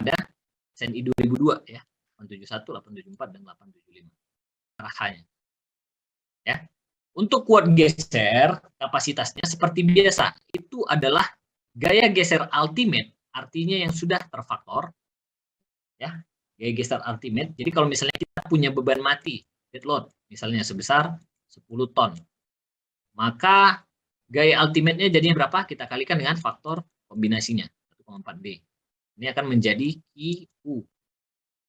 pada SNI 2002 ya, 871, 874 dan 875 arahnya. Ya. Untuk kuat geser kapasitasnya seperti biasa, itu adalah gaya geser ultimate, artinya yang sudah terfaktor ya. Gaya geser ultimate. Jadi kalau misalnya kita punya beban mati dead load misalnya sebesar 10 ton, maka gaya ultimate-nya jadinya berapa? Kita kalikan dengan faktor kombinasinya 1,4D. Ini akan menjadi QU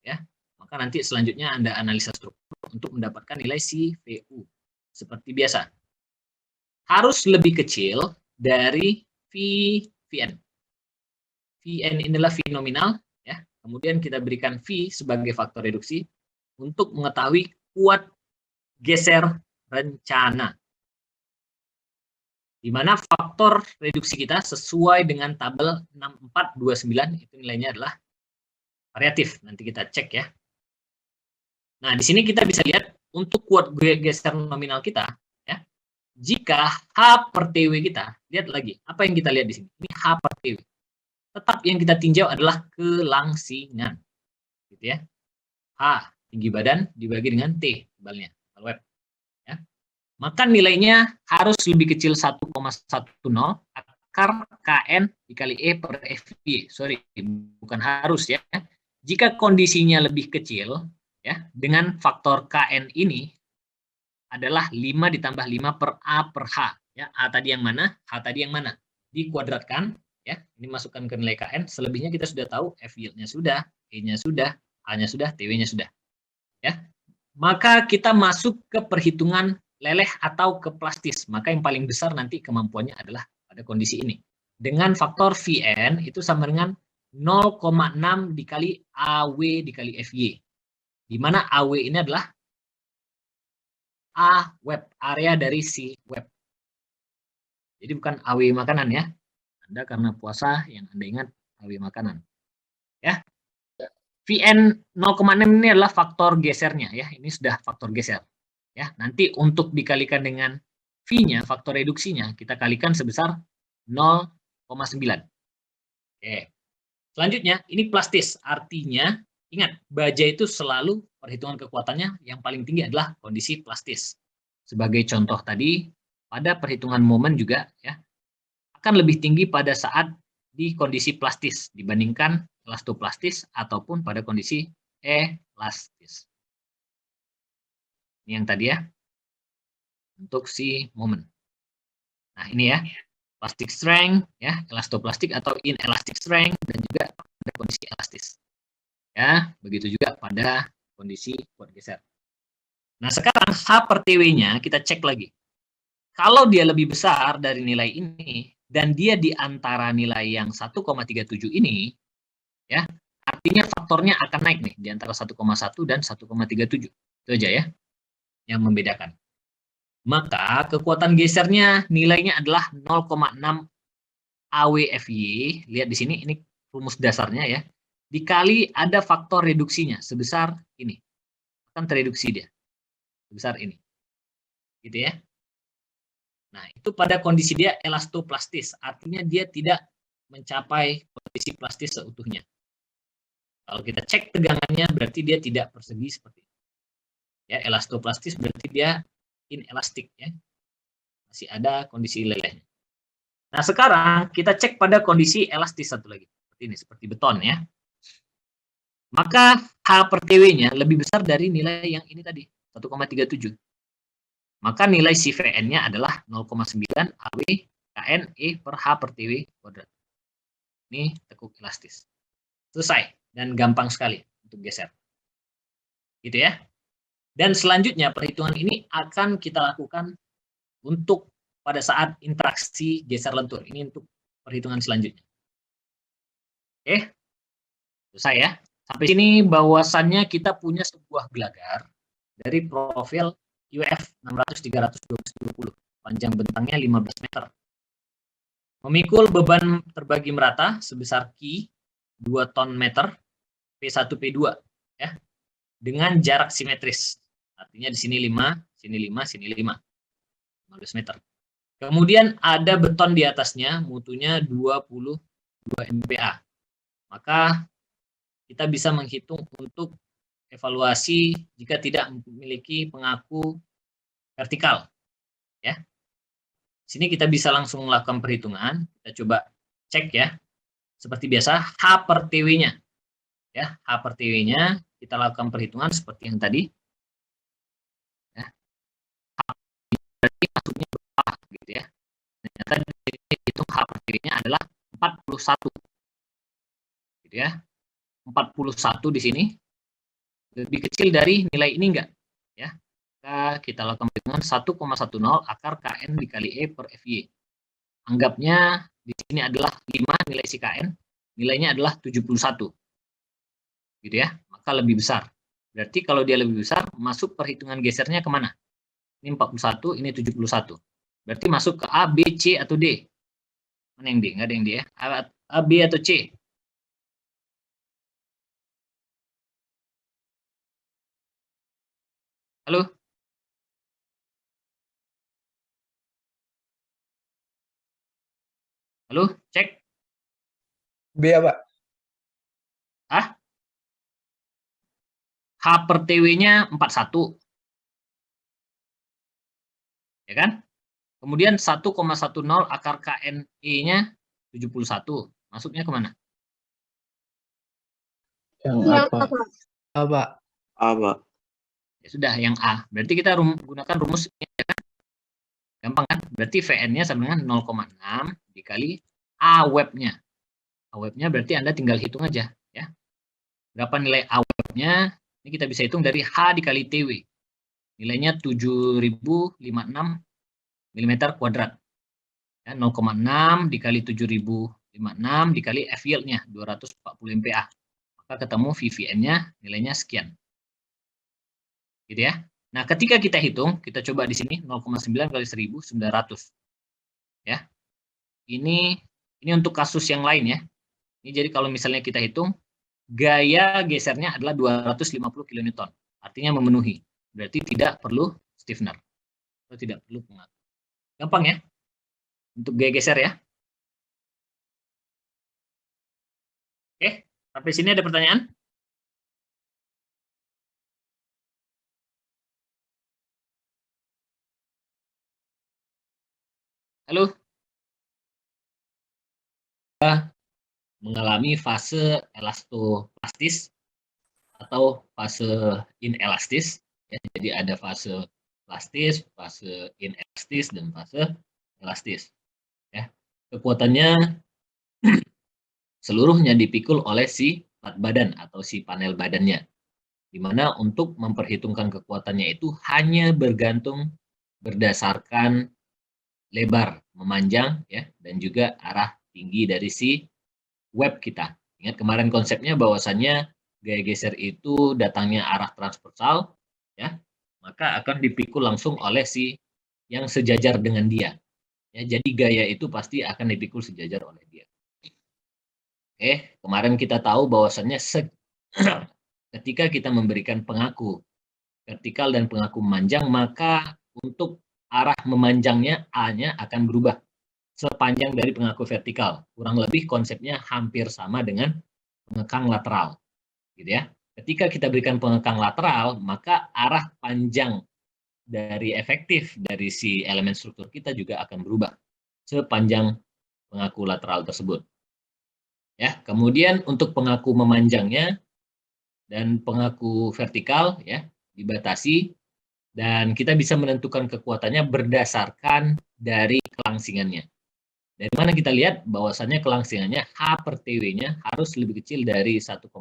ya. Maka nanti selanjutnya Anda analisa struktur untuk mendapatkan nilai CVU. Seperti biasa. Harus lebih kecil dari VN. VN inilah V nominal ya. Kemudian kita berikan V sebagai faktor reduksi untuk mengetahui kuat geser rencana. Di mana faktor reduksi kita sesuai dengan tabel 6429 itu nilainya adalah variatif. Nanti kita cek ya. Nah, di sini kita bisa lihat untuk kuat geser nominal kita ya. Jika H per TW kita, lihat lagi, apa yang kita lihat di sini? Ini H per TW. Tetap yang kita tinjau adalah kelangsingan. Gitu ya. H, tinggi badan, dibagi dengan T, tebalnya, tebal web. Ya. Maka nilainya harus lebih kecil 1,10 akar KN dikali E per FY. Sorry, bukan harus ya. Jika kondisinya lebih kecil, ya, dengan faktor KN ini adalah 5 ditambah 5 per A per H. Ya, A tadi yang mana, H tadi yang mana. Dikuadratkan, ya, ini masukkan ke nilai KN, selebihnya kita sudah tahu, F yield-nya sudah, E-nya sudah, H-nya sudah, TW-nya sudah. Ya. Maka kita masuk ke perhitungan leleh atau ke plastis. Maka yang paling besar nanti kemampuannya adalah pada kondisi ini. Dengan faktor Vn itu sama dengan 0,6 dikali AW dikali FY. Di mana AW ini adalah A web, area dari si web. Jadi bukan AW makanan ya. Anda karena puasa yang Anda ingat AW makanan. Ya. Vn 0,6 ini adalah faktor gesernya ya. Ini sudah faktor geser. Ya, nanti untuk dikalikan dengan V-nya, faktor reduksinya, kita kalikan sebesar 0,9. Oke. Selanjutnya, ini plastis. Artinya, ingat, baja itu selalu perhitungan kekuatannya yang paling tinggi adalah kondisi plastis. Sebagai contoh tadi, pada perhitungan momen juga ya akan lebih tinggi pada saat di kondisi plastis dibandingkan elastoplastis ataupun pada kondisi elastis. Ini yang tadi ya, untuk si momen. Nah ini ya, plastic strength, ya, elastoplastik atau inelastic strength, dan juga pada kondisi elastis. Ya, begitu juga pada kondisi kuat geser. Nah sekarang H per TW-nya kita cek lagi. Kalau dia lebih besar dari nilai ini, dan dia di antara nilai yang 1,37 ini, ya, artinya faktornya akan naik nih, di antara 1,1 dan 1,37. Itu aja ya, yang membedakan. Maka kekuatan gesernya nilainya adalah 0,6 AWFY. Lihat di sini, ini rumus dasarnya ya. Dikali ada faktor reduksinya sebesar ini. Akan tereduksi dia. Sebesar ini. Gitu ya. Nah, itu pada kondisi dia elastoplastis. Artinya dia tidak mencapai kondisi plastis seutuhnya. Kalau kita cek tegangannya berarti dia tidak persegi seperti itu. Ya, elastoplastis berarti dia inelastik ya. Masih ada kondisi lelehnya. Nah, sekarang kita cek pada kondisi elastis satu lagi. Seperti ini, seperti beton ya. Maka H per TW-nya lebih besar dari nilai yang ini tadi, 1,37. Maka nilai CVN-nya adalah 0,9 AW KN E per H per TW kuadrat. Ini tekuk elastis. Selesai, dan gampang sekali untuk geser. Gitu ya. Dan selanjutnya perhitungan ini akan kita lakukan untuk pada saat interaksi geser lentur. Ini untuk perhitungan selanjutnya. Oke, selesai ya. Sampai sini bahwasannya kita punya sebuah gelagar dari profil UF 600-300-220. Panjang bentangnya 15 meter. Memikul beban terbagi merata sebesar Q 2 ton meter P1 P2 ya. Dengan jarak simetris. Artinya di sini 5, sini 5, sini 5. 15 meter. Kemudian ada beton di atasnya, mutunya 22 MPa. Maka kita bisa menghitung untuk evaluasi jika tidak memiliki pengaku vertikal. Ya. Sini kita bisa langsung melakukan perhitungan. Kita coba cek ya. Seperti biasa, H per TW-nya. Ya, H per TW-nya kita lakukan perhitungan seperti yang tadi. Ya. Berarti masuknya berapa gitu ya. Ternyata dihitung H per TW-nya adalah 41. Gitu ya. 41 di sini lebih kecil dari nilai ini enggak? Ya. Kita lakukan perhitungan 1,10 akar KN dikali E per FY. Anggapnya di sini adalah 5 nilai si KN, nilainya adalah 71. Gitu ya, maka lebih besar. Berarti kalau dia lebih besar, masuk perhitungan gesernya kemana? Ini 41, ini 71. Berarti masuk ke A, B, C, atau D? Mana yang D? Nggak ada yang D ya. A, B, atau C? Halo? Halo? Cek. B ya, Pak? Ah? H per TW-nya 41. Ya kan? Kemudian 1,10 akar KNE-nya 71. Masuknya kemana? Yang apa? Apa? Apa? Ya sudah, yang A. Berarti kita gunakan rumus ini, ya kan? Gampang kan? Berarti VN-nya sama dengan 0,6 dikali A web-nya. A web-nya berarti Anda tinggal hitung aja. Ya. Berapa nilai A web-nya? Ini kita bisa hitung dari H dikali TW. Nilainya 7056 mm kuadrat. Ya, 0,6 dikali 7056 dikali F yield-nya 240 MPa. Maka ketemu VVN-nya nilainya sekian. Gitu ya. Nah, ketika kita hitung, kita coba di sini 0,9 kali 1900. Ya. Ini untuk kasus yang lain ya. Ini jadi kalau misalnya kita hitung, gaya gesernya adalah 250 kN. Artinya memenuhi. Berarti tidak perlu stiffener. Atau tidak perlu pengaku. Gampang ya. Untuk gaya geser ya. Oke, sampai sini ada pertanyaan? Halo? Mengalami fase elastoplastis atau fase inelastis. Ya, jadi ada fase plastis, fase inelastis, dan fase elastis. Ya. Kekuatannya seluruhnya dipikul oleh si plat badan atau si panel badannya. Di mana untuk memperhitungkan kekuatannya itu hanya bergantung berdasarkan lebar memanjang ya, dan juga arah tinggi dari si web kita. Ingat kemarin konsepnya bahwasannya gaya geser itu datangnya arah transversal, ya, maka akan dipikul langsung oleh si yang sejajar dengan dia. Ya, jadi gaya itu pasti akan dipikul sejajar oleh dia. Oke, kemarin kita tahu bahwasannya ketika kita memberikan pengaku vertikal dan pengaku memanjang, maka untuk arah memanjangnya A-nya akan berubah sepanjang dari pengaku vertikal. Kurang lebih konsepnya hampir sama dengan pengekang lateral. Gitu ya. Ketika kita berikan pengekang lateral, maka arah panjang dari efektif dari si elemen struktur kita juga akan berubah sepanjang pengaku lateral tersebut. Ya, kemudian untuk pengaku memanjangnya dan pengaku vertikal ya dibatasi, dan kita bisa menentukan kekuatannya berdasarkan dari kelangsingannya. Dari mana kita lihat bahwasannya kelangsingannya H per TW-nya harus lebih kecil dari 1,1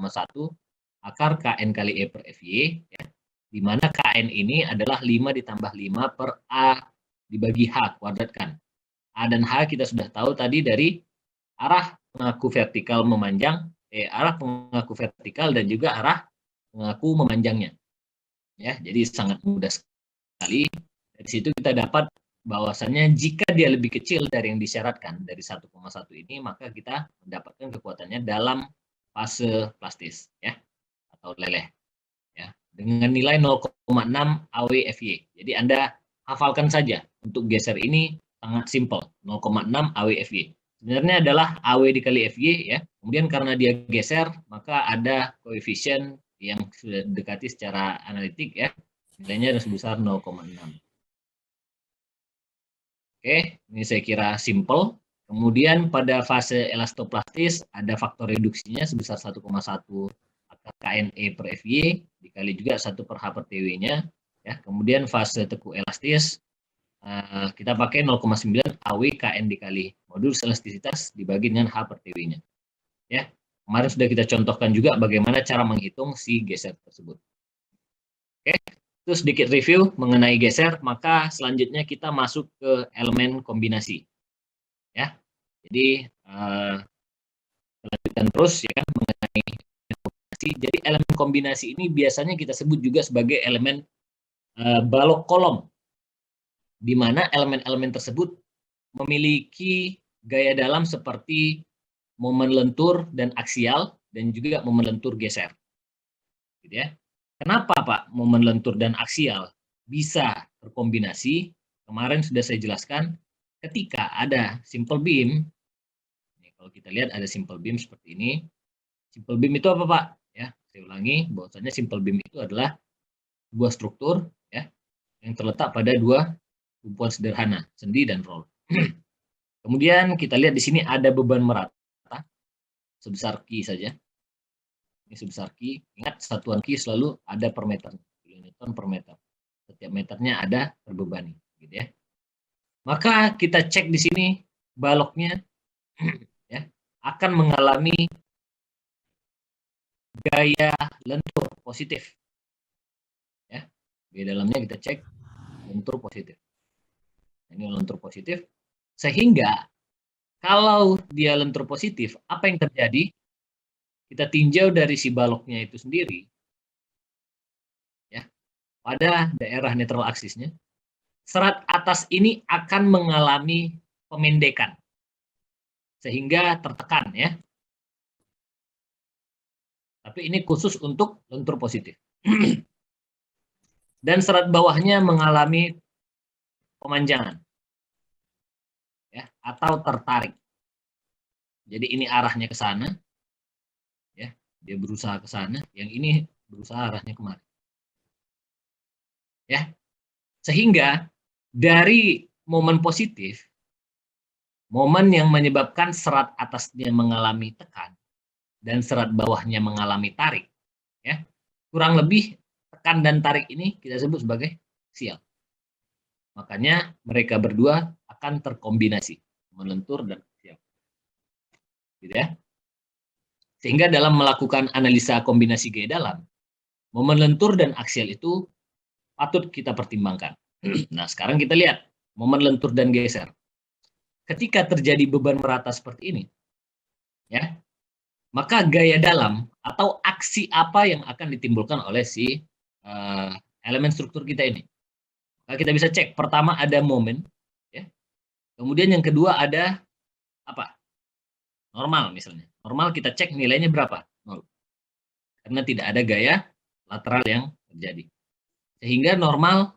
akar KN kali E per FY, ya, di mana KN ini adalah 5 ditambah 5 per A dibagi H kuadratkan. A dan H kita sudah tahu tadi dari arah pengaku vertikal memanjang, arah pengaku vertikal dan juga arah pengaku memanjangnya. Ya, jadi sangat mudah sekali. Dari situ kita dapat bahwasannya jika dia lebih kecil dari yang disyaratkan dari 1,1 ini, maka kita mendapatkan kekuatannya dalam fase plastis ya atau leleh ya dengan nilai 0,6 AW/FY. Jadi Anda hafalkan saja untuk geser ini sangat simpel 0,6 AW/FY. sebenarnya adalah AW dikali FY ya. Kemudian karena dia geser, maka ada koefisien yang sudah dekati secara analitik ya. Nilainya ada sebesar 0,6. Oke, ini saya kira simple. Kemudian pada fase elastoplastis ada faktor reduksinya sebesar 1,1 akar KNE per FY dikali juga 1 per H per TW-nya. Ya, kemudian fase teku elastis kita pakai 0,9 AW KN dikali modulus elastisitas dibagi dengan H per TW-nya. Ya, kemarin sudah kita contohkan juga bagaimana cara menghitung si geser tersebut. Oke, itu sedikit review mengenai geser, maka selanjutnya kita masuk ke elemen kombinasi. Ya, jadi lanjutkan terus ya kan mengenai kombinasi. Jadi elemen kombinasi ini biasanya kita sebut juga sebagai elemen balok kolom, di mana elemen-elemen tersebut memiliki gaya dalam seperti momen lentur dan aksial, dan juga momen lentur geser. Gitu ya. Kenapa Pak momen lentur dan aksial bisa terkombinasi? Kemarin sudah saya jelaskan, ketika ada simple beam, kalau kita lihat ada simple beam seperti ini. Simple beam itu apa Pak? Ya, saya ulangi, bahwasanya simple beam itu adalah sebuah struktur ya yang terletak pada dua tumpuan sederhana, sendi dan roll. Kemudian kita lihat di sini ada beban merata sebesar Q saja. Ini sebesar Q. Ingat satuan Q selalu ada per meter, kilonewton per meter. Setiap meternya ada terbebani, gitu ya. Maka kita cek di sini baloknya ya akan mengalami gaya lentur positif. Ya. Di dalamnya kita cek lentur positif. Ini lentur positif. Sehingga kalau dia lentur positif, apa yang terjadi? Kita tinjau dari si baloknya itu sendiri, ya, pada daerah netral aksisnya, serat atas ini akan mengalami pemendekan, sehingga tertekan, ya. Tapi ini khusus untuk lentur positif. Dan serat bawahnya mengalami pemanjangan, ya, atau tertarik. Jadi ini arahnya ke sana, ya, dia berusaha ke sana, yang ini berusaha arahnya kemari. Ya, sehingga dari momen positif, momen yang menyebabkan serat atasnya mengalami tekan dan serat bawahnya mengalami tarik, ya, kurang lebih tekan dan tarik ini kita sebut sebagai aksial. Makanya mereka berdua akan terkombinasi, melentur dan aksial, gitu ya. Sehingga dalam melakukan analisa kombinasi gaya dalam, momen lentur dan aksial itu patut kita pertimbangkan. Nah, sekarang kita lihat momen lentur dan geser. Ketika terjadi beban merata seperti ini, ya, maka gaya dalam atau aksi apa yang akan ditimbulkan oleh si elemen struktur kita ini. Nah, kita bisa cek, pertama ada momen, ya. Kemudian yang kedua ada apa? Normal misalnya. Normal kita cek nilainya berapa? 0. Karena tidak ada gaya lateral yang terjadi. Sehingga normal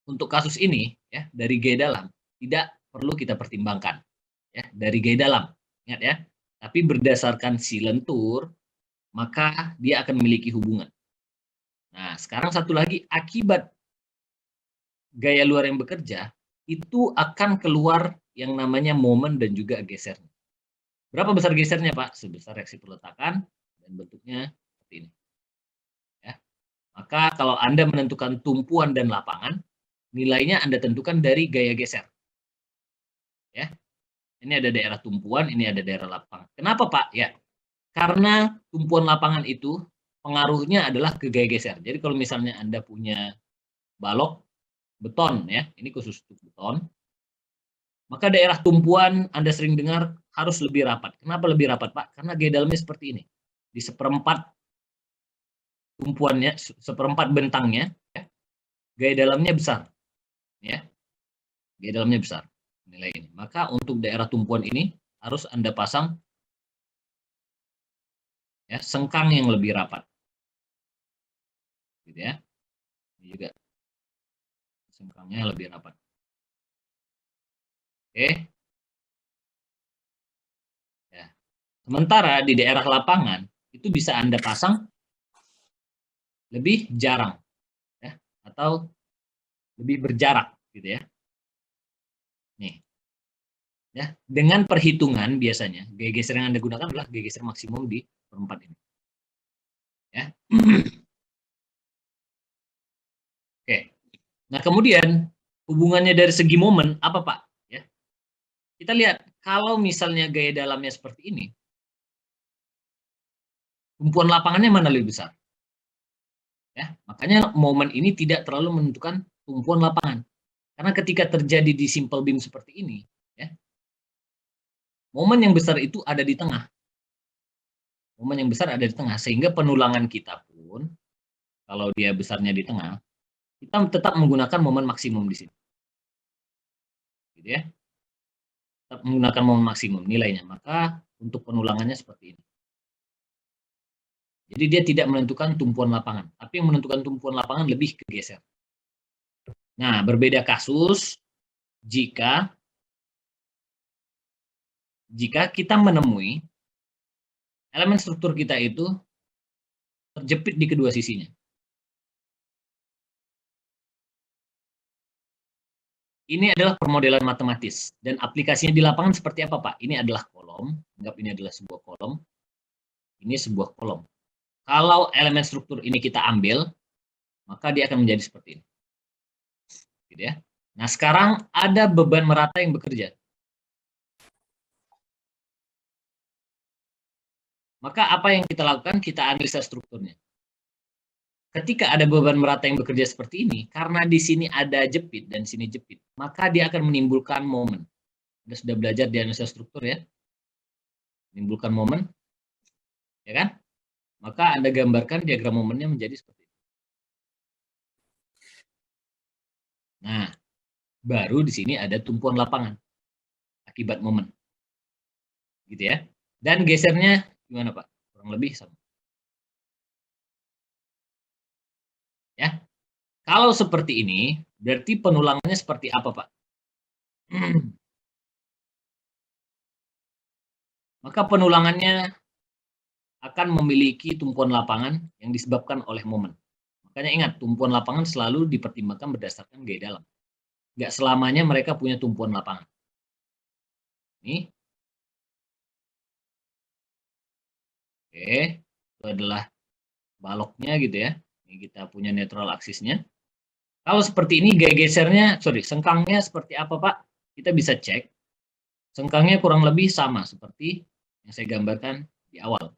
untuk kasus ini ya dari gaya dalam tidak perlu kita pertimbangkan ya dari gaya dalam. Ingat ya. Tapi berdasarkan si lentur maka dia akan memiliki hubungan. Nah, sekarang satu lagi akibat gaya luar yang bekerja itu akan keluar yang namanya momen dan juga gesernya. Berapa besar gesernya, Pak? Sebesar reaksi perletakan dan bentuknya seperti ini. Ya. Maka kalau Anda menentukan tumpuan dan lapangan, nilainya Anda tentukan dari gaya geser. Ya. Ini ada daerah tumpuan, ini ada daerah lapangan. Kenapa, Pak? Ya. Karena tumpuan lapangan itu pengaruhnya adalah ke gaya geser. Jadi kalau misalnya Anda punya balok beton ya, ini khusus untuk beton, maka daerah tumpuan Anda sering dengar harus lebih rapat. Kenapa lebih rapat, Pak? Karena gaya dalamnya seperti ini. Di seperempat tumpuannya, seperempat bentangnya, ya, gaya dalamnya besar. Ya, gaya dalamnya besar. Nilai ini. Maka untuk daerah tumpuan ini harus Anda pasang ya, sengkang yang lebih rapat. Gitu ya. Ini juga sengkangnya lebih rapat. Oke. Sementara di daerah lapangan itu bisa Anda pasang lebih jarang, ya, atau lebih berjarak, gitu ya. Nih, ya, dengan perhitungan biasanya gaya geser yang Anda gunakan adalah gaya geser maksimum di perempat ini. Ya. Oke. Nah, kemudian hubungannya dari segi momen apa, Pak? Ya. Kita lihat kalau misalnya gaya dalamnya seperti ini, tumpuan lapangannya mana lebih besar? Ya, makanya momen ini tidak terlalu menentukan tumpuan lapangan. Karena ketika terjadi di simple beam seperti ini, ya, momen yang besar itu ada di tengah. Momen yang besar ada di tengah, sehingga penulangan kita pun, kalau dia besarnya di tengah, kita tetap menggunakan momen maksimum di sini. Gitu ya. Tetap menggunakan momen maksimum nilainya. Maka untuk penulangannya seperti ini. Jadi dia tidak menentukan tumpuan lapangan, tapi yang menentukan tumpuan lapangan lebih kegeser. Nah, berbeda kasus jika kita menemui elemen struktur kita itu terjepit di kedua sisinya. Ini adalah permodelan matematis dan aplikasinya di lapangan seperti apa, Pak? Ini adalah kolom, anggap ini adalah sebuah kolom. Ini sebuah kolom. Kalau elemen struktur ini kita ambil, maka dia akan menjadi seperti ini. Gitu ya. Nah, sekarang ada beban merata yang bekerja. Maka apa yang kita lakukan? Kita analisa strukturnya. Ketika ada beban merata yang bekerja seperti ini, karena di sini ada jepit dan sini jepit, maka dia akan menimbulkan momen. Anda sudah belajar di analisa struktur ya, menimbulkan momen, ya kan? Maka Anda gambarkan diagram momennya menjadi seperti ini. Nah, baru di sini ada tumpuan lapangan akibat momen, gitu ya. Dan gesernya gimana Pak? Kurang lebih sama. Ya, kalau seperti ini, berarti penulangannya seperti apa Pak? Maka penulangannya akan memiliki tumpuan lapangan yang disebabkan oleh momen. Makanya ingat, tumpuan lapangan selalu dipertimbangkan berdasarkan gaya dalam. Nggak selamanya mereka punya tumpuan lapangan. Ini. Oke, itu adalah baloknya gitu ya. Ini kita punya netral aksisnya. Kalau seperti ini gaya gesernya, sengkangnya seperti apa Pak? Kita bisa cek. Sengkangnya kurang lebih sama seperti yang saya gambarkan di awal.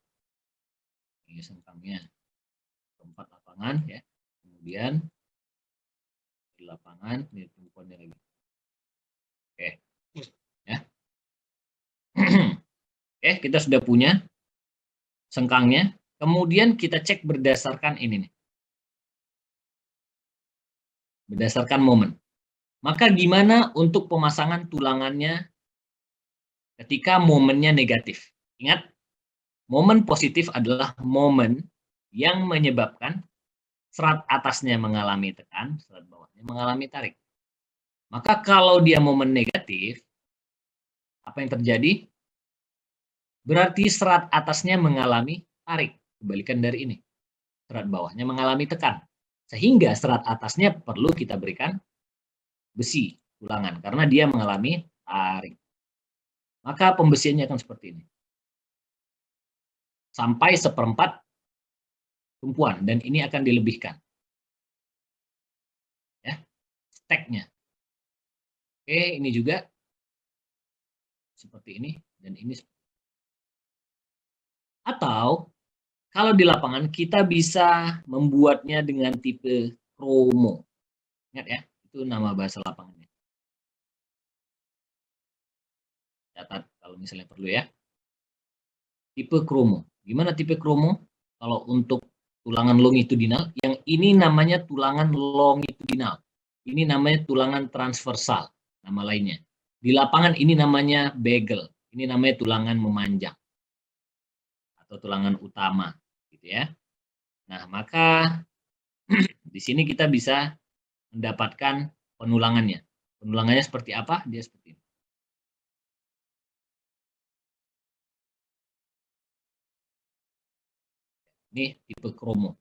Ini sengkangnya. Tempat lapangan ya. Kemudian di lapangan, ini tumpuannya lagi. Oke. Ya. Oke, kita sudah punya sengkangnya. Kemudian kita cek berdasarkan ini nih. Berdasarkan momen. Maka gimana untuk pemasangan tulangannya ketika momennya negatif? Ingat, momen positif adalah momen yang menyebabkan serat atasnya mengalami tekan, serat bawahnya mengalami tarik. Maka kalau dia momen negatif, apa yang terjadi? Berarti serat atasnya mengalami tarik, kebalikan dari ini. Serat bawahnya mengalami tekan. Sehingga serat atasnya perlu kita berikan besi, tulangan, karena dia mengalami tarik. Maka pembesiannya akan seperti ini. Sampai seperempat tumpuan, dan ini akan dilebihkan. Ya, steknya. Oke, ini juga seperti ini, dan ini. Atau, kalau di lapangan, kita bisa membuatnya dengan tipe kromo. Ingat ya, itu nama bahasa lapangannya. Catat kalau misalnya perlu ya. Tipe kromo. Gimana tipe kromo? Kalau untuk tulangan longitudinal, yang ini namanya tulangan longitudinal. Ini namanya tulangan transversal, nama lainnya. Di lapangan ini namanya begal. Ini namanya tulangan memanjang atau tulangan utama, gitu ya. Nah, maka di sini kita bisa mendapatkan penulangannya. Penulangannya seperti apa? Dia seperti ini. Ini tipe kromo.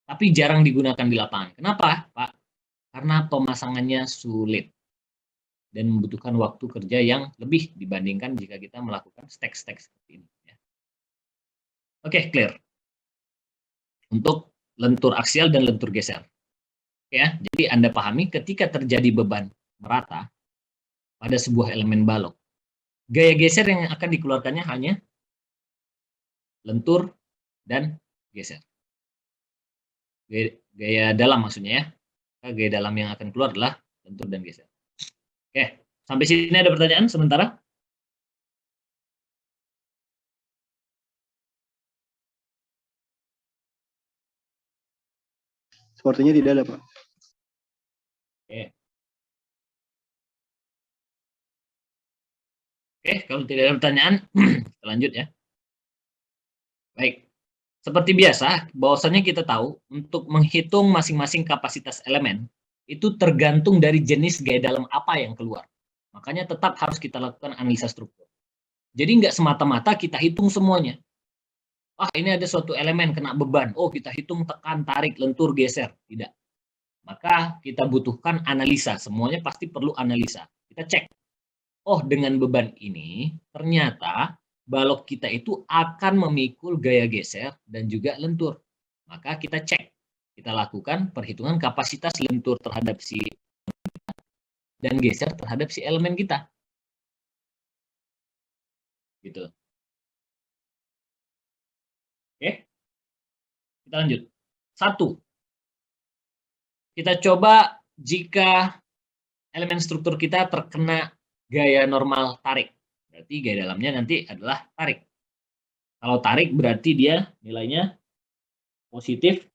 Tapi jarang digunakan di lapangan. Kenapa, Pak? Karena pemasangannya sulit dan membutuhkan waktu kerja yang lebih dibandingkan jika kita melakukan stack-stack seperti ini. Oke, clear. Untuk lentur aksial dan lentur geser. Ya, jadi Anda pahami ketika terjadi beban merata pada sebuah elemen balok, gaya geser yang akan dikeluarkannya hanya lentur dan geser. Gaya dalam maksudnya ya. Gaya dalam yang akan keluar adalah lentur dan geser. Oke, sampai sini ada pertanyaan sementara? Sepertinya tidak ada, Pak. Oke. Oke, kalau tidak ada pertanyaan, kita lanjut ya. Baik. Seperti biasa, bahwasannya kita tahu untuk menghitung masing-masing kapasitas elemen itu tergantung dari jenis gaya dalam apa yang keluar. Makanya tetap harus kita lakukan analisa struktur. Jadi nggak semata-mata kita hitung semuanya. Ah, ini ada suatu elemen kena beban. Oh, kita hitung tekan, tarik, lentur, geser. Tidak. Maka kita butuhkan analisa. Semuanya pasti perlu analisa. Kita cek. Oh, dengan beban ini, ternyata balok kita itu akan memikul gaya geser dan juga lentur. Maka kita cek. Kita lakukan perhitungan kapasitas lentur terhadap si dan geser terhadap si elemen kita. Gitu. Oke. Kita lanjut. 1. Kita coba jika elemen struktur kita terkena gaya normal tarik. Berarti gaya dalamnya nanti adalah tarik. Kalau tarik berarti dia nilainya positif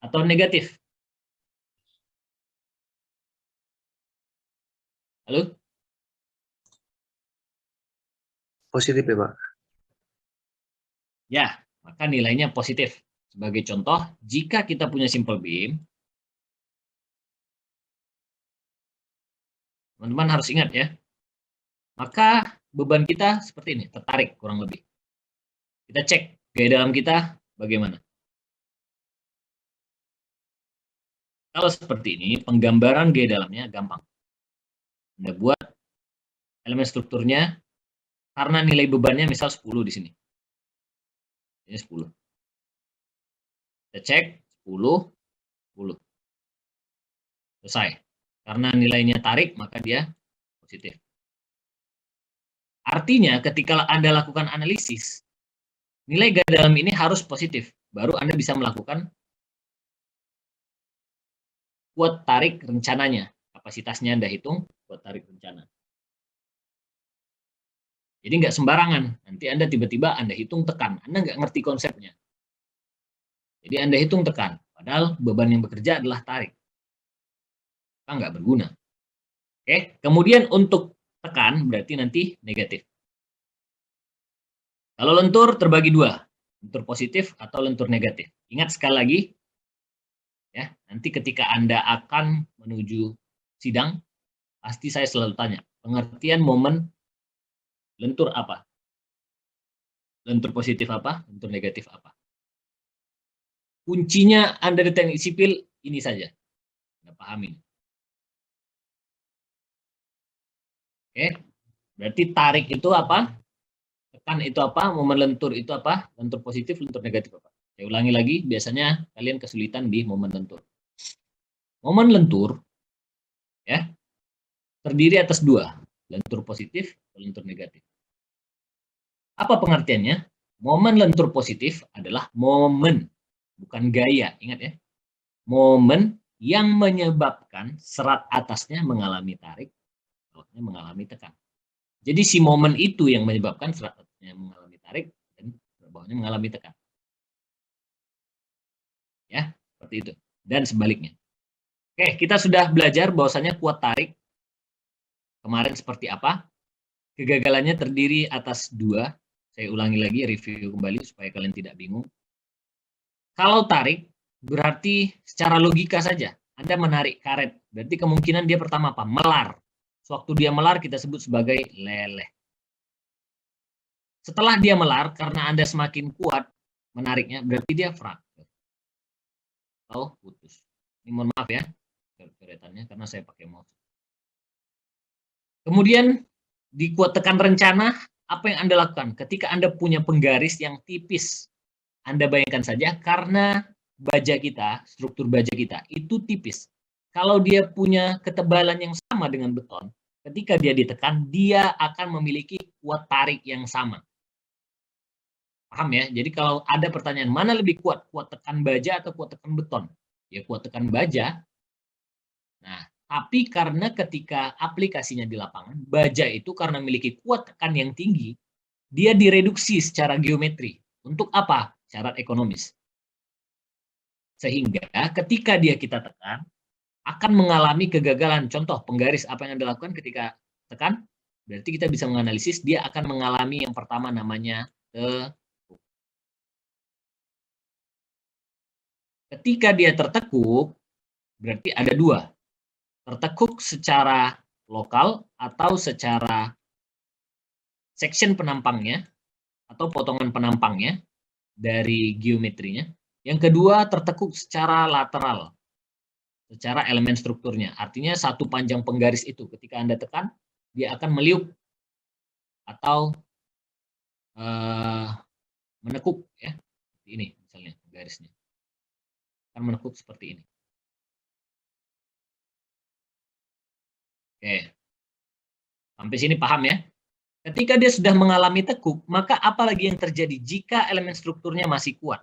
atau negatif. Halo? Positif ya, Pak? Ya, maka nilainya positif. Sebagai contoh, jika kita punya simple beam, teman-teman harus ingat ya, maka beban kita seperti ini, tertarik kurang lebih. Kita cek gaya dalam kita bagaimana. Kalau seperti ini, penggambaran gaya dalamnya gampang. Anda buat elemen strukturnya, karena nilai bebannya misal 10 di sini. Ini 10. Kita cek 10, 10. Selesai. Karena nilainya tarik, maka dia positif. Artinya ketika Anda lakukan analisis, nilai gaya dalam ini harus positif. Baru Anda bisa melakukan kuat tarik rencananya. Kapasitasnya Anda hitung, kuat tarik rencana. Jadi nggak sembarangan. Nanti Anda tiba-tiba Anda hitung tekan. Anda nggak ngerti konsepnya. Jadi Anda hitung tekan. Padahal beban yang bekerja adalah tarik. Maka nggak berguna. Oke, kemudian untuk tekan berarti nanti negatif. Kalau lentur terbagi 2. Lentur positif atau lentur negatif. Ingat sekali lagi, ya, nanti ketika Anda akan menuju sidang, pasti saya selalu tanya, pengertian momen lentur apa? Lentur positif apa? Lentur negatif apa? Kuncinya Anda di teknik sipil ini saja. Anda pahami. Oke, berarti tarik itu apa? Tekan itu apa? Momen lentur itu apa? Lentur positif, lentur negatif apa? Saya ulangi lagi, biasanya kalian kesulitan di momen lentur. Momen lentur ya terdiri atas 2, lentur positif dan lentur negatif. Apa pengertiannya? Momen lentur positif adalah momen, bukan gaya, ingat ya. Momen yang menyebabkan serat atasnya mengalami tarik, bawahnya mengalami tekan. Jadi si momen itu yang menyebabkan serat atasnya mengalami tarik dan bawahnya mengalami tekan. Ya, seperti itu. Dan sebaliknya. Oke, kita sudah belajar bahwasanya kuat tarik kemarin seperti apa. Kegagalannya terdiri atas 2. Saya ulangi lagi, review kembali supaya kalian tidak bingung. Kalau tarik, berarti secara logika saja. Anda menarik karet. Berarti kemungkinan dia pertama apa? Melar. Sewaktu dia melar, kita sebut sebagai leleh. Setelah dia melar, karena Anda semakin kuat, menariknya, berarti dia fracture atau putus. Ini mohon maaf ya coretannya karena saya pakai mouse. Kemudian di kuat tekan rencana, apa yang Anda lakukan? Ketika Anda punya penggaris yang tipis, Anda bayangkan saja karena baja kita, struktur baja kita itu tipis. Kalau dia punya ketebalan yang sama dengan beton, ketika dia ditekan, dia akan memiliki kuat tarik yang sama. Paham ya? Jadi kalau ada pertanyaan, mana lebih kuat? Kuat tekan baja atau kuat tekan beton? Ya kuat tekan baja. Nah, tapi karena ketika aplikasinya di lapangan, baja itu karena memiliki kuat tekan yang tinggi, dia direduksi secara geometri. Untuk apa? Syarat ekonomis. Sehingga ketika dia kita tekan, akan mengalami kegagalan. Contoh, penggaris apa yang Anda lakukan ketika tekan, berarti kita bisa menganalisis dia akan mengalami yang pertama namanya tekuk. Ketika dia tertekuk, berarti ada dua. Tertekuk secara lokal atau secara section penampangnya atau potongan penampangnya dari geometrinya. Yang kedua, tertekuk secara lateral, secara elemen strukturnya. Artinya satu panjang penggaris itu ketika Anda tekan, dia akan meliuk atau menekuk ya. Ini misalnya garisnya. Akan menekuk seperti ini. Oke. Sampai sini paham ya? Ketika dia sudah mengalami tekuk, maka apa lagi yang terjadi jika elemen strukturnya masih kuat?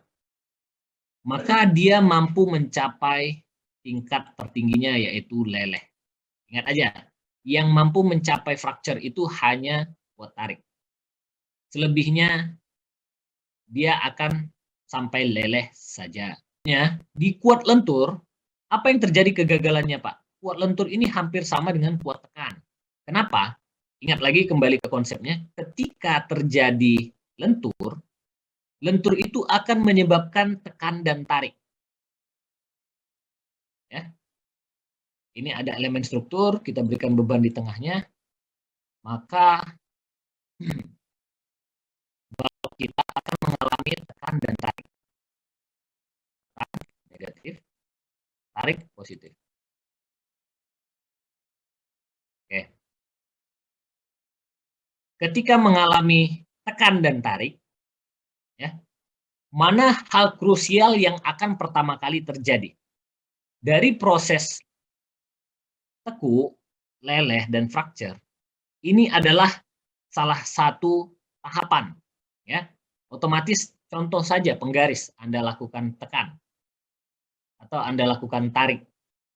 Maka dia mampu mencapai tingkat tertingginya yaitu leleh. Ingat aja, yang mampu mencapai fracture itu hanya kuat tarik. Selebihnya dia akan sampai leleh saja. Di kuat lentur, apa yang terjadi kegagalannya, Pak? Kuat lentur ini hampir sama dengan kuat tekan. Kenapa? Ingat lagi kembali ke konsepnya, ketika terjadi lentur, lentur itu akan menyebabkan tekan dan tarik. Ya. Ini ada elemen struktur, kita berikan beban di tengahnya, maka kita akan mengalami tekan dan tarik. Tekan negatif, tarik positif. Oke. Ketika mengalami tekan dan tarik, ya, mana hal krusial yang akan pertama kali terjadi? Dari proses tekuk, leleh, dan fracture, ini adalah salah satu tahapan. Ya, otomatis contoh saja penggaris, Anda lakukan tekan, atau Anda lakukan tarik.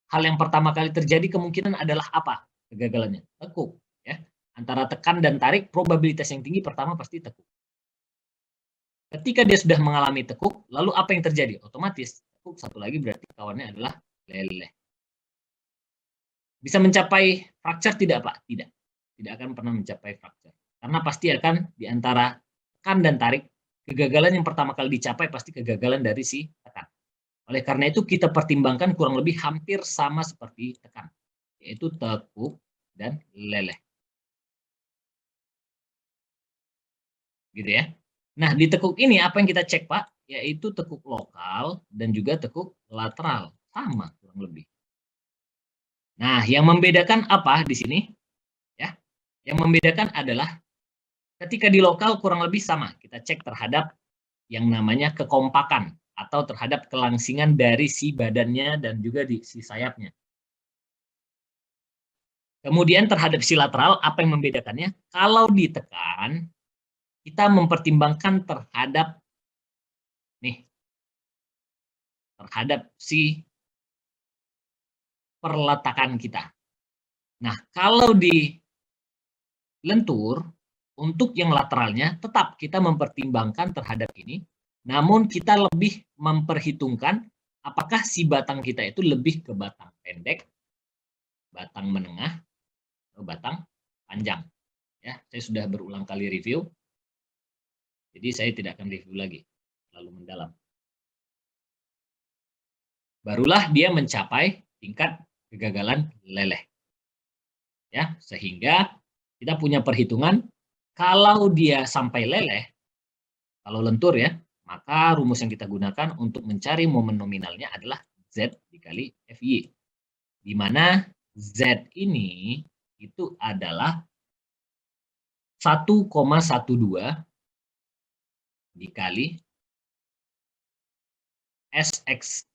Hal yang pertama kali terjadi kemungkinan adalah apa? Kegagalannya, tekuk. Ya. Antara tekan dan tarik, probabilitas yang tinggi pertama pasti tekuk. Ketika dia sudah mengalami tekuk, lalu apa yang terjadi? Otomatis tekuk satu lagi berarti kawannya adalah leleh. Bisa mencapai fracture tidak, Pak? Tidak. Tidak akan pernah mencapai fracture. Karena pasti akan di antara tekan dan tarik, kegagalan yang pertama kali dicapai pasti kegagalan dari si tekan. Oleh karena itu kita pertimbangkan kurang lebih hampir sama seperti tekan, yaitu tekuk dan leleh. Gitu ya. Nah, di tekuk ini apa yang kita cek, Pak? Yaitu tekuk lokal dan juga tekuk lateral. Sama kurang lebih. Nah, yang membedakan apa di sini? Ya, yang membedakan adalah ketika di lokal kurang lebih sama. Kita cek terhadap yang namanya kekompakan atau terhadap kelangsingan dari si badannya dan juga di si sayapnya. Kemudian terhadap si lateral, apa yang membedakannya? Kalau ditekan, kita mempertimbangkan terhadap si perletakan kita. Nah, kalau di lentur, untuk yang lateralnya tetap kita mempertimbangkan terhadap ini, namun kita lebih memperhitungkan apakah si batang kita itu lebih ke batang pendek, batang menengah, atau batang panjang. Ya, saya sudah berulang kali review, jadi saya tidak akan review lagi, lalu mendalam. Barulah dia mencapai tingkat kegagalan leleh. Ya, sehingga kita punya perhitungan kalau dia sampai leleh, kalau lentur ya, Maka rumus yang kita gunakan untuk mencari momen nominalnya adalah Z dikali FY. Di mana Z ini itu adalah 1,12 dikali SX,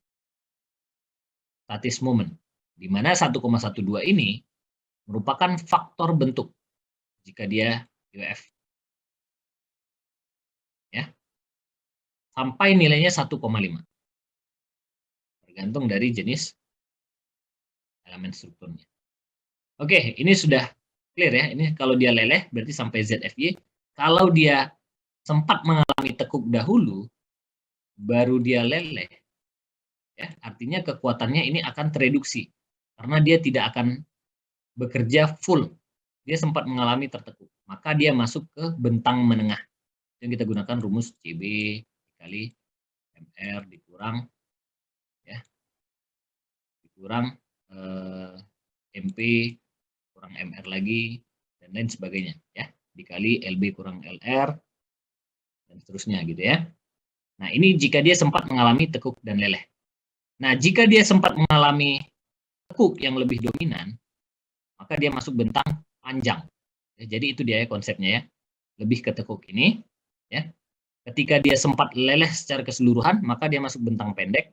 statis moment. Di mana 1,12 ini merupakan faktor bentuk jika dia UF. Ya. Sampai nilainya 1,5. Tergantung dari jenis elemen strukturnya. Oke, ini sudah clear ya. Ini kalau dia leleh berarti sampai ZFY. Kalau dia sempat mengalami tekuk dahulu, baru dia leleh, ya, artinya kekuatannya ini akan tereduksi. Karena dia tidak akan bekerja full. Dia sempat mengalami tertekuk. Maka dia masuk ke bentang menengah. Yang kita gunakan rumus CB dikali MR dikurang MP kurang MR lagi dan lain sebagainya ya, dikali LB kurang LR dan seterusnya gitu ya. Nah, ini jika dia sempat mengalami tekuk dan leleh. Nah, jika dia sempat mengalami tekuk yang lebih dominan, maka dia masuk bentang panjang. Ya, jadi itu dia ya konsepnya ya. Lebih ke tekuk ini ya. Ketika dia sempat leleh secara keseluruhan, maka dia masuk bentang pendek.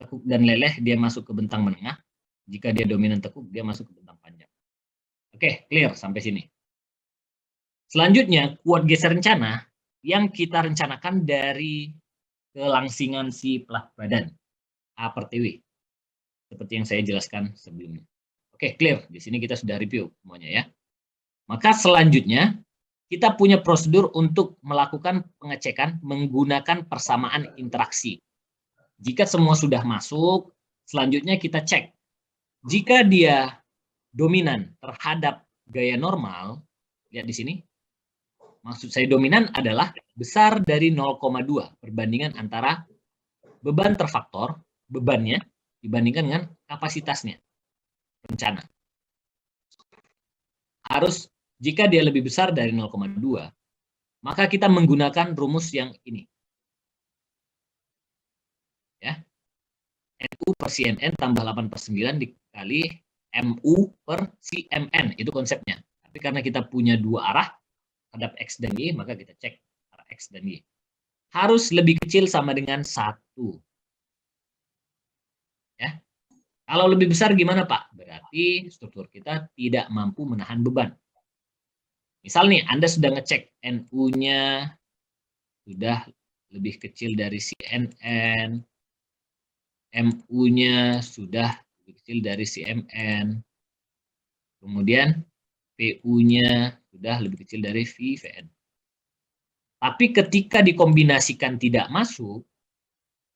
Tekuk dan leleh dia masuk ke bentang menengah. Jika dia dominan tekuk, dia masuk ke bentang panjang. Oke, clear sampai sini. Selanjutnya, kuat geser rencana yang kita rencanakan dari kelangsingan si pelat badan A per TW. Seperti yang saya jelaskan sebelumnya. Oke, clear. Di sini kita sudah review semuanya ya. Maka selanjutnya, kita punya prosedur untuk melakukan pengecekan menggunakan persamaan interaksi. Jika semua sudah masuk, selanjutnya kita cek. Jika dia dominan terhadap gaya normal, lihat di sini, maksud saya dominan adalah besar dari 0,2 perbandingan antara beban terfaktor, bebannya, dibandingkan dengan kapasitasnya, rencana. Harus, jika dia lebih besar dari 0,2, maka kita menggunakan rumus yang ini. Ya. NU per CMN tambah 8 per 9 dikali MU per CMN, itu konsepnya. Tapi karena kita punya dua arah, terhadap X dan Y, maka kita cek arah X dan Y. Harus lebih kecil sama dengan 1. Ya. Kalau lebih besar gimana Pak? Berarti struktur kita tidak mampu menahan beban. Misal nih, Anda sudah ngecek NU-nya sudah lebih kecil dari CNN, MU-nya sudah lebih kecil dari CMN, kemudian PU-nya sudah lebih kecil dari VVN. Tapi ketika dikombinasikan tidak masuk,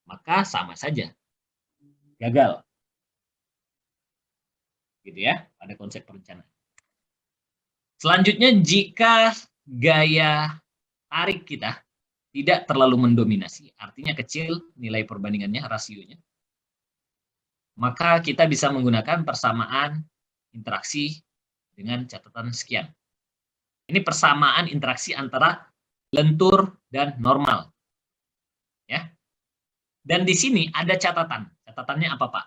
maka sama saja. Gagal. Gitu ya, pada konsep perencanaan. Selanjutnya, jika gaya tarik kita tidak terlalu mendominasi, artinya kecil nilai perbandingannya, rasionya, maka kita bisa menggunakan persamaan interaksi dengan catatan sekian. Ini persamaan interaksi antara lentur dan normal. Ya. Dan di sini ada catatan. Catatannya apa, Pak?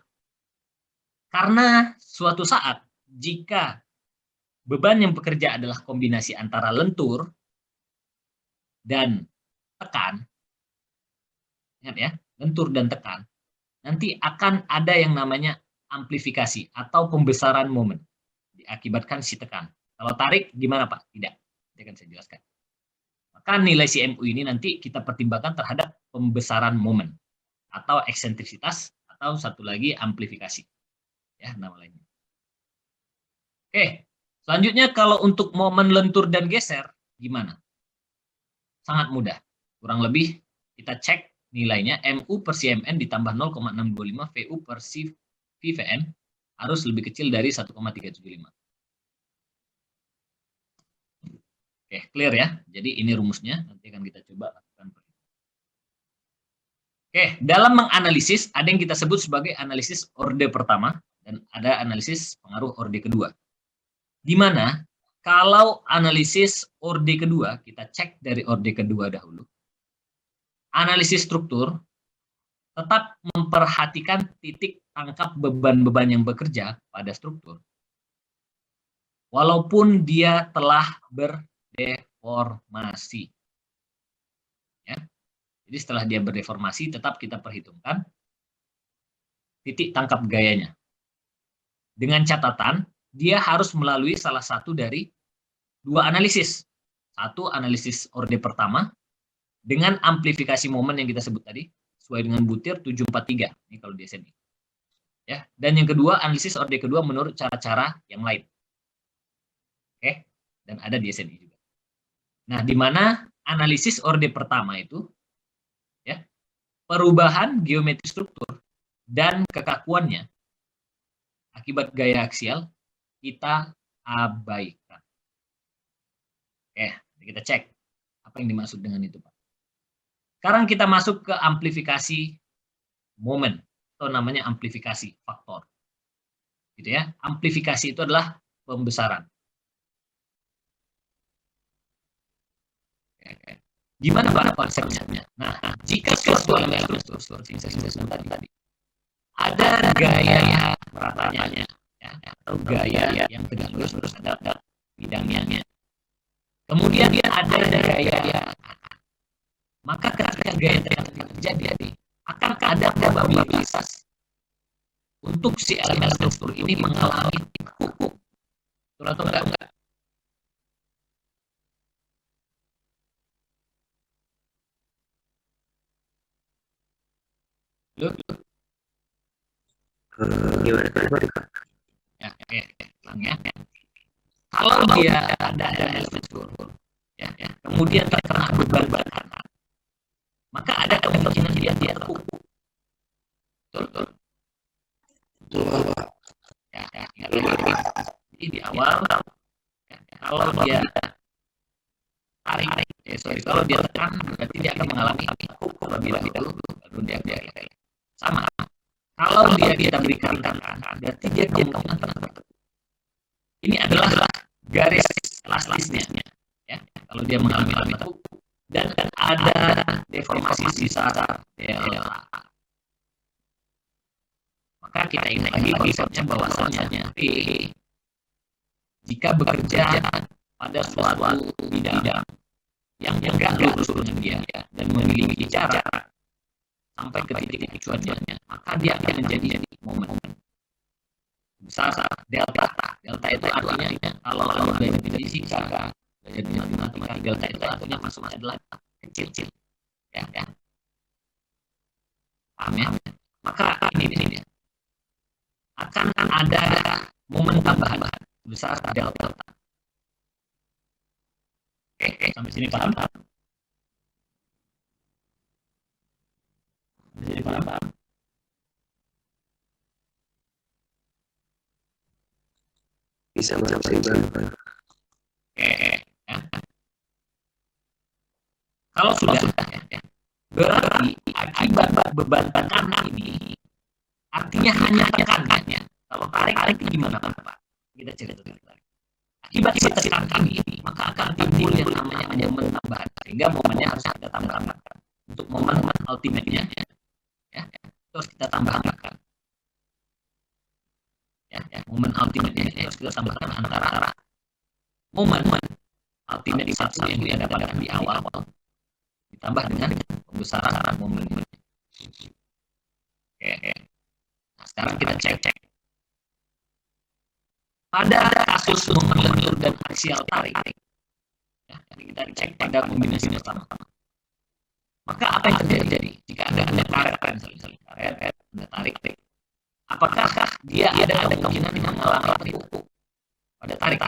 Karena suatu saat jika beban yang bekerja adalah kombinasi antara lentur dan tekan, ingat ya, lentur dan tekan, nanti akan ada yang namanya amplifikasi atau pembesaran momen diakibatkan si tekan. Kalau tarik gimana Pak? Tidak, nanti akan saya jelaskan. Maka nilai CMU ini nanti kita pertimbangkan terhadap pembesaran momen atau eksentrisitas atau satu lagi amplifikasi. Ya, nama lainnya. Oke, selanjutnya kalau untuk momen lentur dan geser gimana? Sangat mudah. Kurang lebih kita cek nilainya MU per CMN ditambah 0,625 VU per VVN harus lebih kecil dari 1,375. Oke, clear ya. Jadi ini rumusnya, nanti akan kita coba lakukan. Oke, dalam menganalisis ada yang kita sebut sebagai analisis orde pertama dan ada analisis pengaruh orde kedua. Di mana kalau analisis orde kedua, kita cek dari orde kedua dahulu. analisis struktur tetap memperhatikan titik tangkap beban-beban yang bekerja pada struktur, walaupun dia telah berdeformasi. Ya. Jadi setelah dia berdeformasi, tetap kita perhitungkan titik tangkap gayanya. Dengan catatan, dia harus melalui salah satu dari dua analisis. Satu, analisis orde pertama, dengan amplifikasi momen yang kita sebut tadi, sesuai dengan butir 743, ini kalau di SNI. Ya. Dan yang kedua, analisis orde kedua menurut cara-cara yang lain. Oke, dan ada di SNI juga. Nah, di mana analisis orde pertama itu, ya, perubahan geometri struktur dan kekakuannya akibat gaya aksial kita abaikan. Oke, kita cek apa yang dimaksud dengan itu, Pak. Sekarang kita masuk ke amplifikasi momen, atau namanya amplifikasi faktor. Gitu ya. Amplifikasi itu adalah pembesaran. Gimana Pak konsepnya? Nah, jika suatu elemen struktur yang saya sebutkan tadi ada gaya meratanya, ya, atau gaya yang tegak lurus ada bidangnya. Kemudian ada gaya, maka ketika gaya terjadi akan ada probabilitas untuk si elemen struktur ini mengalami kuku. Betul atau enggak? Gimana Pak? Ya, ya. Kalau dia ada elemen struktur, ya, kemudian terkena beban kanan, maka ada kemungkinan dia terkuku. Betul. Ya, jadi di awal, ya, kalau dia tarik, kalau dia tekan, berarti dia akan mengalami kuku lebih dahulu, baru dia sama. Kalau dia kita berikan tangan, berarti dia kemungkinan terkuku. Ini adalah garis elastisnya, ya. Kalau dia mengalami kuku dan ada deformasi sisa delta, maka kita ingat lagi konsepnya bahwasanya P jika bekerja pada suatu bidang yang tegak lurus dengan dia dan memiliki jarak sampai ke titik tujuannya, maka dia akan menjadi momen besar delta. Delta itu artinya kalau belajar di fisika, belajar di matematika, delta itu artinya maksudnya adalah kecil, ya. Paham ya? Maka ini akan ada momen tambahan besar delta. Oke, sampai sini paham? Jadi paham? Bisa mencapai Pak. Kalau sudah, ya, berarti akibat beban tekanan ini artinya hanya tekanannya. Kalau tarik gimana Pak? Kita cerita lagi. Akibat si tekanan ini, maka akan timbul yang namanya momen tambahan. Sehingga momennya harus kita tambahkan. Untuk momen ultimate-nya, ya, terus kita tambahkan. Ya, momen ultimate-nya harus kita tambahkan antara momen ultimate di satu yang dia dapatkan di awal ditambah dengan pembesaran momen. Oke. Nah, sekarang kita cek. Pada kasus momen lentur dan aksial tarik, ya, kita cek pada kombinasi pertama. Maka apa yang terjadi jika ada karet, misalnya karet, ada tarik, apakah dia ada kemungkinan mengalami kuku pada tarik?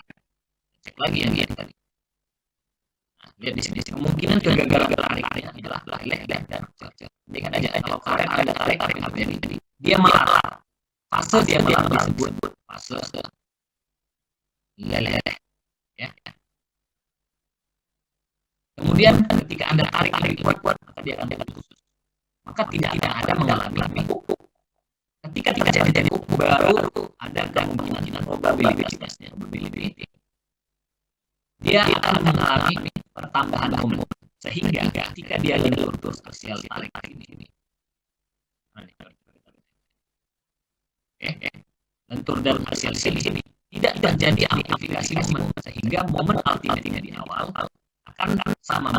Cek lagi yang tadi. Nah, lihat di sini kemungkinan kegagalan tariknya adalah leleh dan cek. Lihat aja kalau karet ada tarik terjadi, dia melarang. Fase dia melarang disebut fase leleh, ya. Kemudian ketika Anda tarik lagi kuat, maka dia akan putus. Maka tidak ada mengalami kuku. Ketika terjadi kuku baru ada kemungkinan probabilitasnya, dia akan mengalami pertambahan momen Sehingga ketika dia lentur aksial tarik ini. Lentur dan aksial sini tidak terjadi amplifikasi momen, sehingga momen ultimate-nya di awal akan sama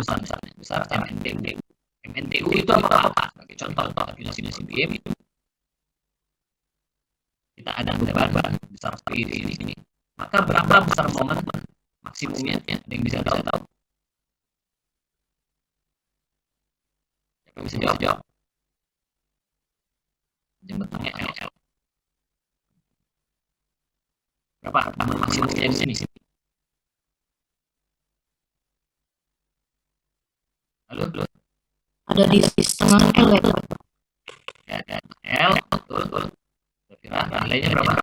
besar MNTU. MNTU itu apa? Sebagai contoh kalkulasi BM itu kita ada beban besar seperti ini. Maka berapa besar momen maksimumnya? Ada yang bisa tahu? Siapa bisa jawab? Jembatannya L. Berapa maksimumnya di sini? Halo. Ada di setengah L ya. L, betul. Kira nilainya berapa?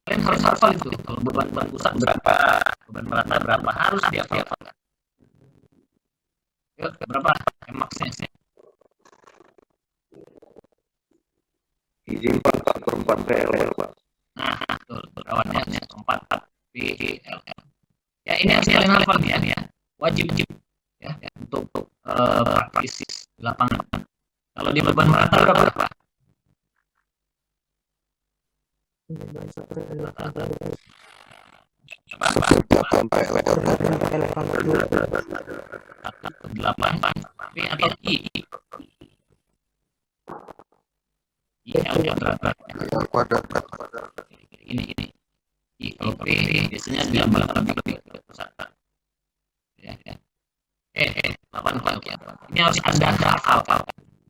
Kalian harus hafal itu. Kalau beban pusat berapa, beban rata berapa, harus dihafalkan. Yuk, berapa maksnya? Izin 4/4 PLL, Pak. Nah, betul. Berawannya 4 PLL. Ya, ini harus kalian hafal ya. Wajib ya untuk praktis di lapangan. Kalau di beban rata berapa? Delapan P atau I? kuadrat. Ini I kalau P biasanya 98 ya. 8 ya. Ini harus Anda hafal.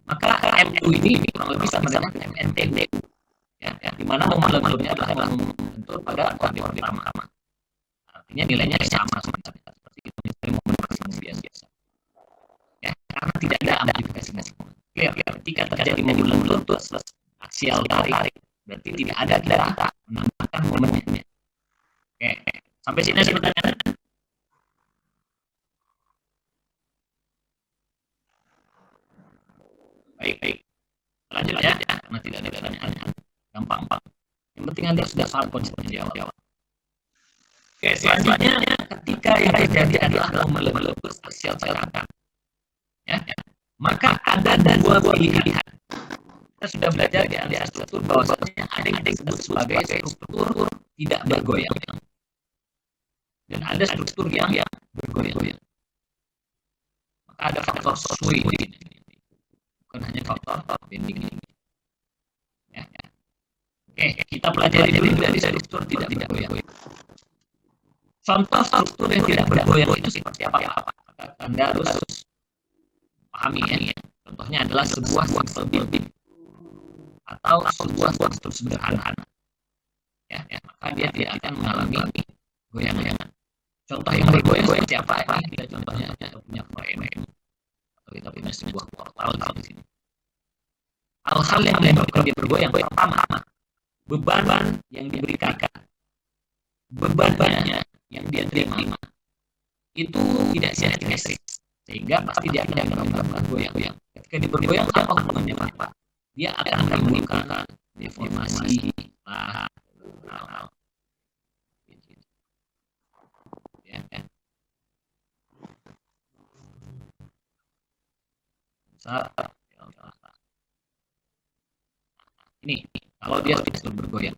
Maka MU ini kurang lebih sama dengan MNTU. Ya, di mana momen-momennya adalah bentuk pada koordinat pertama. Artinya nilainya sama seperti itu, momen maksimum biasa. Ya, karena tidak ada amplifikasi maksimum. Clear. Ketika terjadi momen lentur aksial tarik, berarti tidak ada data menambahkan momennya. Oke, sampai sini sebenarnya. Baik. Lanjut ya, karena tidak ada pertanyaan. Gampang. Yang penting Anda sudah paham konsepnya di awal. Oke, selanjutnya ketika yang terjadi adalah momen lentur aksial tarik. Ya, maka ada dua pilihan. Kita sudah belajar di alias struktur bahwasanya ada yang disebut sebagai struktur tidak bergoyang dan ada struktur yang bergoyang. Maka ada faktor sway, bukan hanya faktor bending. Ya. Oke, kita pelajari dulu dari struktur tidak bergoyang. Contoh struktur yang tidak bergoyang itu seperti apa? Anda harus pahami ya. Contohnya adalah sebuah simple building atau sebuah struktur sederhana. Ya, maka dia tidak akan mengalami goyang-goyangan. Contoh yang bergoyang seperti apa? Kita contohnya punya frame atau kita punya sebuah portal di sini. Hal-hal yang menyebabkan dia bergoyang pertama, beban yang diberikan, bebannya yang dia terima itu tidak simetris, sehingga pasti dia akan menyebabkan goyang-goyang. Ketika dia bergoyang, apa hubungannya Pak? Dia akan menimbulkan deformasi hal-hal. Ya. Ini kalau dia tidak bergoyang.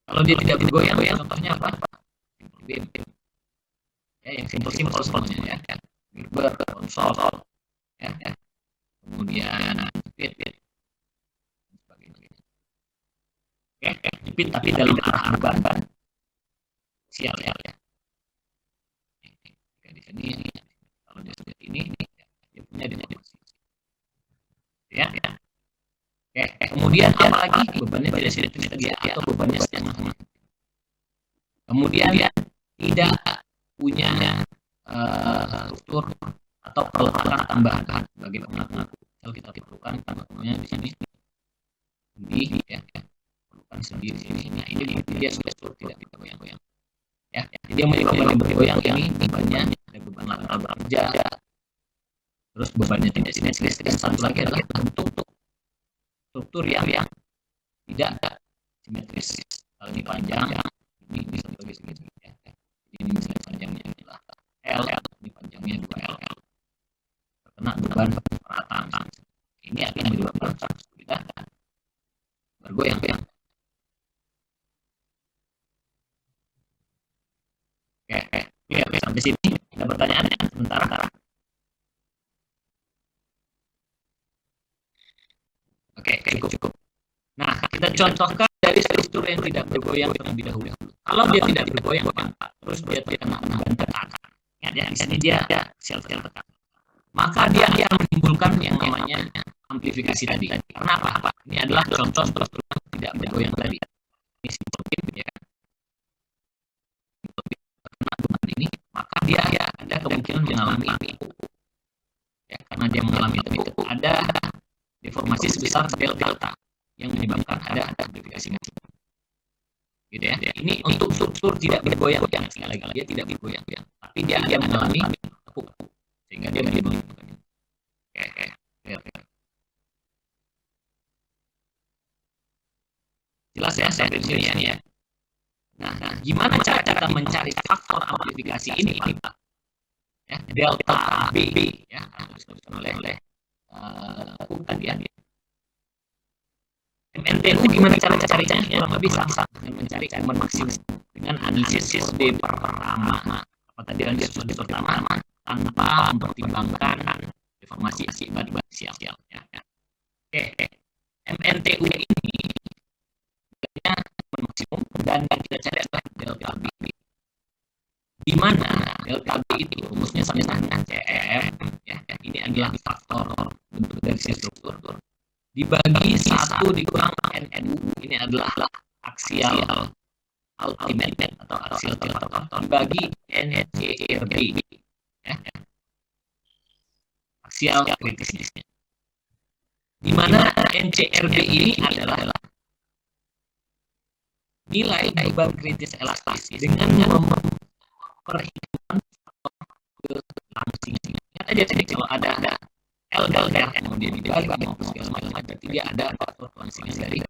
Kalau dia tidak bergoyang, contohnya apa? BIM. Ya, yang simple semuanya ya. Gerber, konsol, ya. Kemudian jepit. Jepit tapi dalam arah beban sial ya. Di sini kalau dia seperti ini dia punya deformasi. Ya. Kemudian apa lagi? Bebannya tidak simetris lagi atau bebannya setengah. Kemudian tidak punya struktur atau peletakan tambahan bagi pengaku. Kalau kita perlukan pengakunya di sini perlukan sendiri sini. Nah, ini dia struktur tidak goyang-goyang. Ya, dia menyebabkan bergoyang ini bebannya ada beban lateral bekerja. Terus bebannya tidak simetris. Dan satu lagi adalah bentuk struktur yang tidak simetris. Kalau ini panjang, ini bisa sebagai segini ya. Ini misalnya panjangnya adalah L, ini panjangnya 2L. Terkena beban rata. Ini akan menyebabkan kita bergoyang. Oke, sampai sini ada pertanyaan sementara. Oke, cukup. Nah, kita contohkan dari struktur yang tidak bergoyang terlebih dahulu. Kalau dia tidak bergoyang, terus dia terkena beban tekan. Ya, di sini dia sel-sel tekan. Maka dia akan menimbulkan yang namanya amplifikasi tadi. Karena apa? Ini adalah contoh struktur yang tidak bergoyang tadi. Ini simpel ya kan? Terkena beban ini, maka dia ada kemungkinan mengalami ya, karena dia mengalami itu ada deformasi sebesar delta yang menyebabkan ada amplifikasi gitu ya. Ini untuk struktur tidak bergoyang, sekali lagi dia tidak bergoyang, tapi dia mengalami tekuk sehingga dia menimbulkan. Oke. Jelas ya sampai di sini ya. Nah, gimana cara kita mencari faktor amplifikasi ini, Pak? Ya, delta B ya, harus disebutkan oleh tadi ya. MNTU gimana cara carinya? Kurang lebih sama dengan mencari momen maksimum dengan analisis B pertama. Apa tadi analisis B pertama tanpa mempertimbangkan deformasi akibat sial ya. Oke. MNTU ini momen maksimum dan kita cari adalah delta B. Di mana delta B itu rumusnya sama dengan CM ya. Ini adalah faktor bentuk dari struktur dibagi 1 dikurang NNU, ini adalah aksial ultimate atau aksial faktor dibagi NCRB ya. Aksial kritisnya, di mana NCRB ini adalah nilai beban kritis elastis dengan memperhitungkan faktor kelangsingan. Ingat aja tadi kalau ada LDR kemudian dibalik maupun segala macam, berarti dia ada faktor kelangsingan dari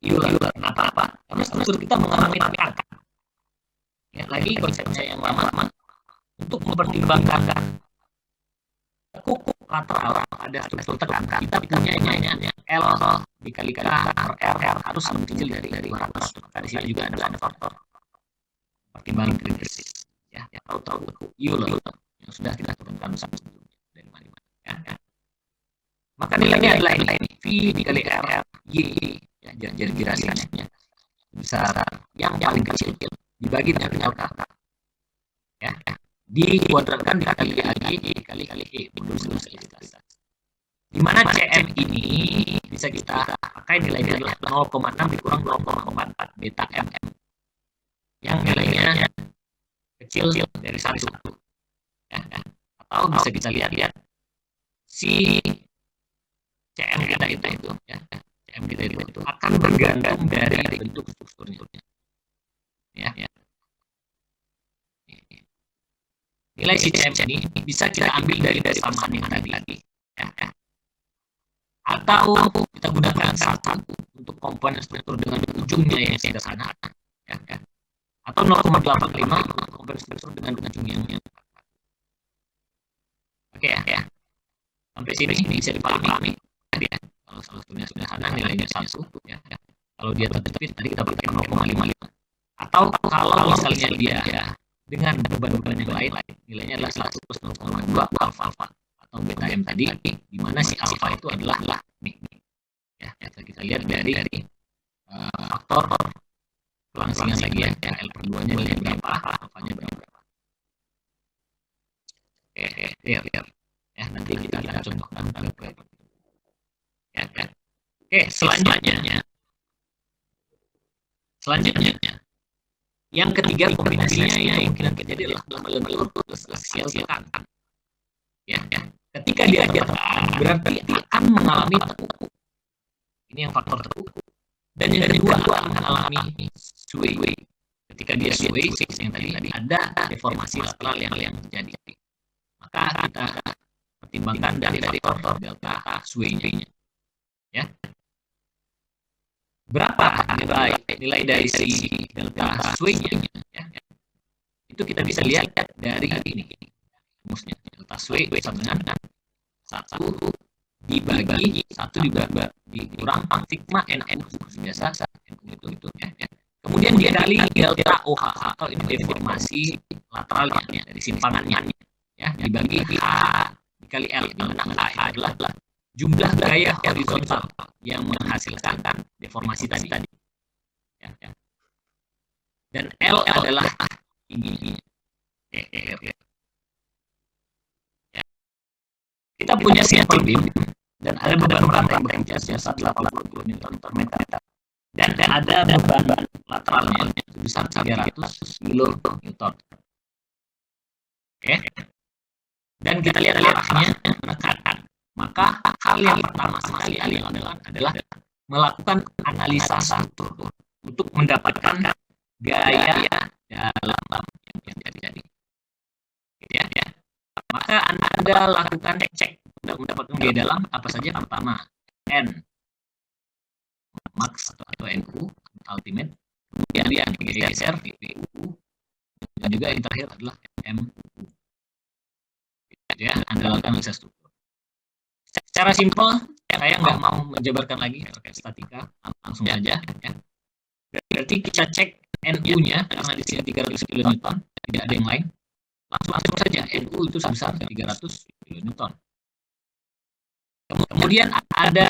Euler. Apa? Karena struktur kita mengalami tekanan. Ya, lagi konsepnya yang lama untuk mempertimbangkan tekuk lateral ada struktur tekan. Kita punya L dikali R harus lebih kecil dari 200. Maka di sini juga ada faktor pertimbangan kritis. Ya, tahu Euler yang sudah kita turunkan sebelumnya dari mana ya. Maka nilainya adalah ini V dikali R Y ya, jadi girasinya besar yang paling kecil dibagi dengan delta ya, dikuadratkan dikali E mundur stabilitas. Di mana CM ini bisa kita pakai nilainya adalah 0,6 dikurang 0,4 beta MM yang nilainya kecil dari 1 ya. Atau bisa kita lihat si CM kita itu ya, CM kita itu akan bergantung dari bentuk strukturnya ya. Nilai si CM ini bisa kita ambil dari samaan yang tadi ya. Atau kita gunakan 1 untuk komponen struktur dengan ujungnya yang sederhana ya. Atau 0,85 untuk komponen struktur dengan ujung yang oke ya. Sampai sini bisa dipahami ya. Kalau strukturnya sederhana nilainya 1 ya. Kalau dia tertepit tadi kita pakai 0,55. Atau kalau misalnya dia ya, dengan beban-beban yang lain nilainya adalah 1 plus 0,2 alfa atau beta M tadi, di mana si alfa itu adalah ya. Kita lihat dari faktor kelangsingan lagi ya. L per 2 nya nilainya berapa, alfanya berapa. Oke, lihat ya, nanti kita akan contohkan ya. Oke, selanjutnya yang ketiga kombinasinya yang kemungkinan terjadi adalah melentur plus aksial tekan ya. Ketika dia tekan berarti akan mengalami tekuk, ini yang faktor tekuk. Dan yang kedua akan mengalami sway. Ketika dia sway yang tadi ada deformasi lateral yang terjadi, maka kita pertimbangkan dari faktor delta sway-nya ya. Berapa nilai dari si delta sway-nya ya. Itu kita bisa lihat dari ini rumusnya. Delta W sama dengan 1 dibagi 1 dikurang sigma NU seperti biasa. NU itu ya. Kemudian dikali delta OH atau ini deformasi lateralnya dari simpangannya ya, dibagi H dikali L, di mana H adalah jumlah gaya horizontal yang menghasilkan deformasi tadi ya. Dan L adalah tingginya. Kita punya simple beam dan ada beban rata yang bekerja sebesar 80 Nm dan ada beban lateralnya sebesar 300 kN. Oke. Dan kita lihat arahnya menekan. Maka hal yang pertama sekali yang adalah melakukan analisa struktur untuk mendapatkan gaya dalam yang terjadi. Ya. Maka Anda lakukan cek untuk mendapatkan gaya dalam apa saja. Pertama, N max atau NU ultimate, kemudian geser PU, dan juga yang terakhir adalah MU. Ya, Anda lakukan analisa struktur. Secara simpel, saya nggak mau menjabarkan lagi terkait statika, langsung saja. Ya. Berarti kita cek NU-nya karena di sini 300 kN, tidak ada yang lain. Langsung saja NU itu sebesar 300 kN. Kemudian ada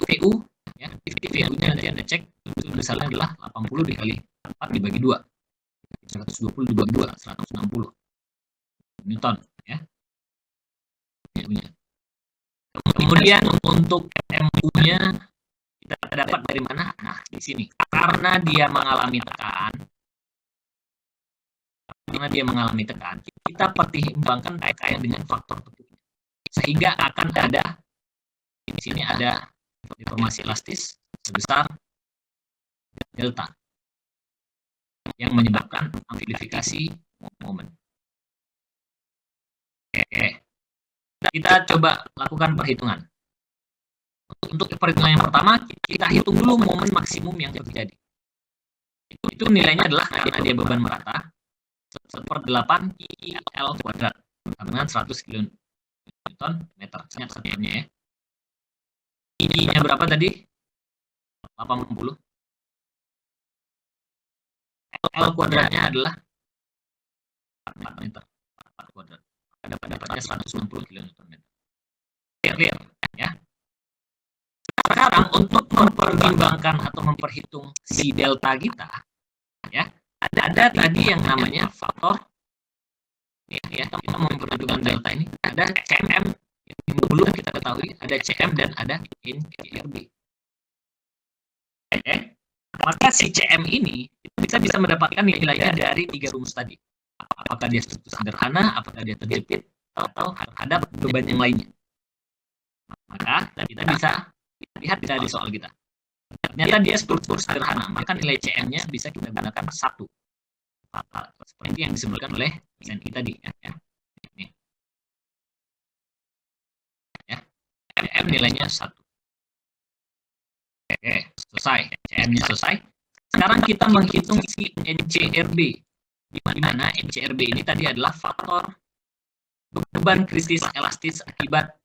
VU ya, VU-nya nanti Anda cek itu besarnya adalah 80 dikali 4 dibagi 2. 120 dibagi 2, 160 Newton ya. VU-nya. Kemudian untuk MU-nya kita dapat dari mana? Nah, di sini. Karena dia mengalami tekan, kita pertimbangkan terkait dengan faktor tepuknya. Sehingga akan ada di sini ada deformasi elastis sebesar delta yang menyebabkan amplifikasi momen. Oke. Kita coba lakukan perhitungan. Untuk perhitungan yang pertama, kita hitung dulu momen maksimum yang terjadi. Itu nilainya adalah karena dia beban merata 1/8 IL kuadrat dengan 100 kN meter. Ingat satuannya ya. I-nya berapa tadi? 80. L kuadratnya adalah 4 meter. 4 kuadrat. Dapatnya 160 kN meter. Clear ya. Sekarang untuk mempertimbangkan atau memperhitung si delta kita ya, ada tadi yang namanya faktor ya, kita memperhitungkan delta ini ada CM yang belum kita ketahui, ada CM dan ada INCRB. Maka si CM ini kita bisa mendapatkan nilainya dari 3 rumus tadi. Apakah dia struktur sederhana, apakah dia terjepit, atau terhadap beban yang lainnya. Maka kita bisa lihat dari soal kita. Ternyata dia struktur sederhana, maka nilai CM-nya bisa kita gunakan 1. Seperti yang disebutkan oleh SNI tadi. Ini. Ya. CM nilainya 1. Oke, selesai. CM-nya selesai. Sekarang kita menghitung si NCRB. Di mana NCRB ini tadi adalah faktor beban kritis elastis akibat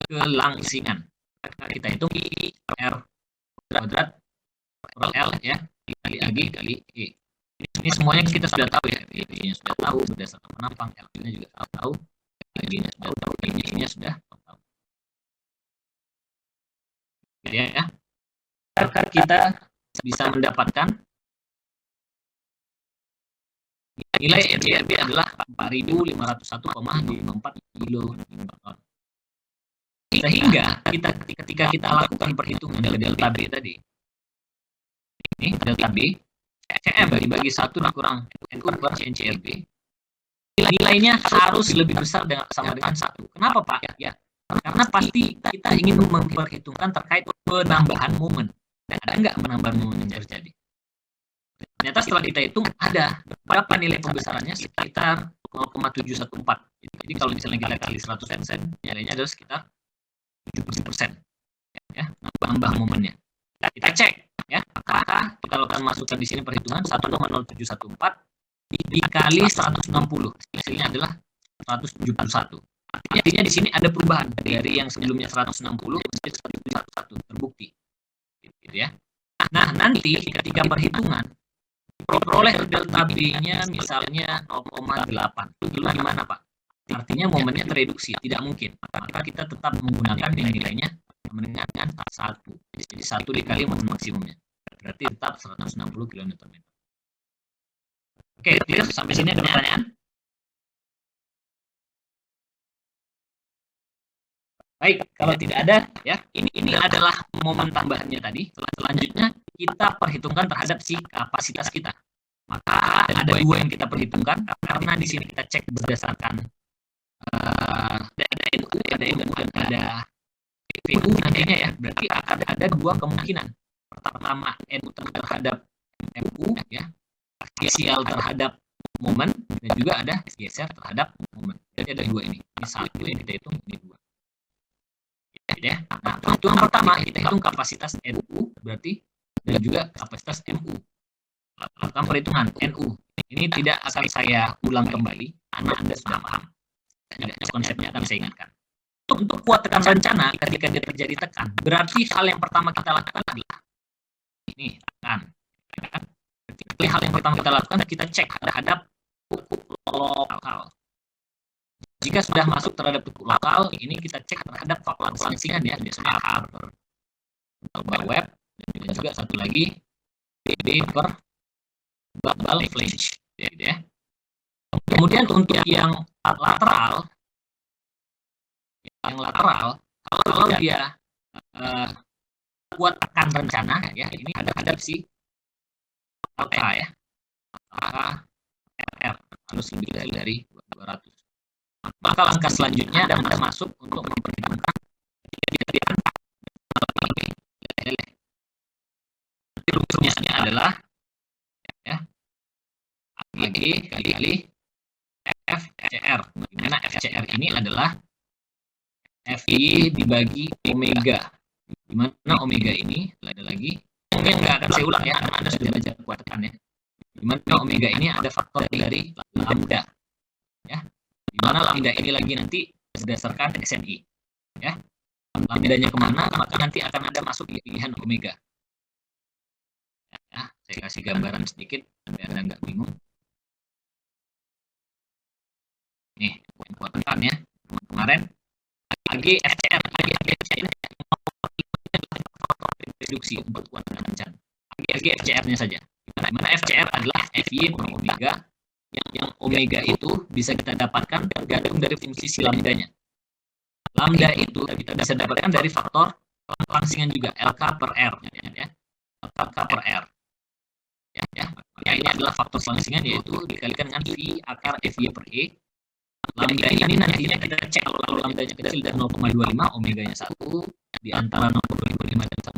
kelangsingan. Kita hitung I R kuadrat per L ya, dikali AG kali E. Ini semuanya kita sudah tahu ya. I-nya sudah tahu berdasarkan penampang, L-nya juga tahu, AG-nya sudah tahu, I-nya sudah tahu. Ya. Maka kita bisa mendapatkan nilai NCRB adalah 4.501,24 kN. Sehingga ketika kita lakukan perhitungan dari delta B tadi, ini delta B, CM dibagi 1 dikurang NU per NCRB, nilainya harus lebih besar sama dengan 1. Kenapa Pak? Ya, karena pasti kita ingin memperhitungkan terkait penambahan momen. Ada nggak penambahan momen yang terjadi? Ternyata setelah kita hitung ada berapa nilai pembesarannya, sekitar 0,714. Jadi kalau misalnya kita kali 100%, nilainya adalah sekitar 70%. Ya, nambah momennya. Kita cek ya, apakah kalau kan masukkan di sini perhitungan 1,0714 dikali 160. Hasilnya adalah 171. Artinya di sini ada perubahan dari yang sebelumnya 160 menjadi 171 terbukti. Gitu ya. Nah, nanti ketika perhitungan diperoleh delta B-nya misalnya 0,8. Lalu gimana, Pak? Artinya momennya tereduksi, tidak mungkin. Maka kita tetap menggunakan yang nilainya sama dengan 1. Jadi 1 dikali momen maksimumnya. Berarti tetap 160 kN. Oke, clear? Sampai sini ada pertanyaan? Baik, kalau tidak ada, ya ini adalah momen tambahannya tadi. Selanjutnya kita perhitungkan terhadap si kapasitas kita. Maka ada 2 yang kita perhitungkan karena di sini kita cek berdasarkan ada NU, ada PU nantinya ya. Berarti akan ada 2 kemungkinan. Pertama NU terhadap MU ya, aksial terhadap momen dan juga ada geser terhadap momen. Jadi ada 2 ini. Ini 1 yang kita hitung, ini 2. Ya. Nah, perhitungan pertama kita hitung kapasitas NU berarti dan juga kapasitas MU. Lakukan perhitungan NU. Ini tidak akan saya ulang kembali karena Anda sudah paham. Konsepnya akan saya ingatkan. Untuk kuat tekan rencana ketika dia terjadi tekan, berarti hal yang pertama kita lakukan adalah ini tekan. Berarti hal yang pertama kita lakukan kita cek terhadap tukuk lokal. Jika sudah masuk terhadap tukuk lokal, ini kita cek terhadap faktor selangsingan ya, biasanya H per web dan juga satu lagi B per bubble flange ya. Kemudian untuk yang lateral kalau dia kuat tekan rencana ya, ini hadap si alpha ya, alpha RR harus lebih dari 200. Maka langkah selanjutnya Anda masuk untuk memperhitungkan kejadian ini. Rumusnya adalah ya AG kali FCR. Di mana FCR ini adalah FI dibagi omega. Di mana omega ini ada lagi mungkin nggak akan saya ulang ya karena Anda sudah belajar kuat tekan ya. Di mana omega ini ada faktor dari lambda ya. Di mana lambda ini lagi nanti berdasarkan SNI ya. Lambdanya kemana maka nanti akan ada masuk pilihan omega ya. Saya kasih gambaran sedikit biar Anda nggak bingung. Nih kuat tekan ya kemarin AG FCR ini reduksi untuk kuat tekan rencana AG FCR-nya saja. Di mana FCR adalah FY per omega yang omega itu bisa kita dapatkan tergantung dari fungsi si lambdanya. Lambda itu kita bisa dapatkan dari faktor langsingan juga LK per R ya. LK per R. Ya. Maka ini adalah faktor langsingan yaitu dikalikan dengan V akar FY per E. Lambda ini nantinya kita cek kalau lambdanya kecil dari 0,25 omeganya 1 di antara 0,25 dan 1,4.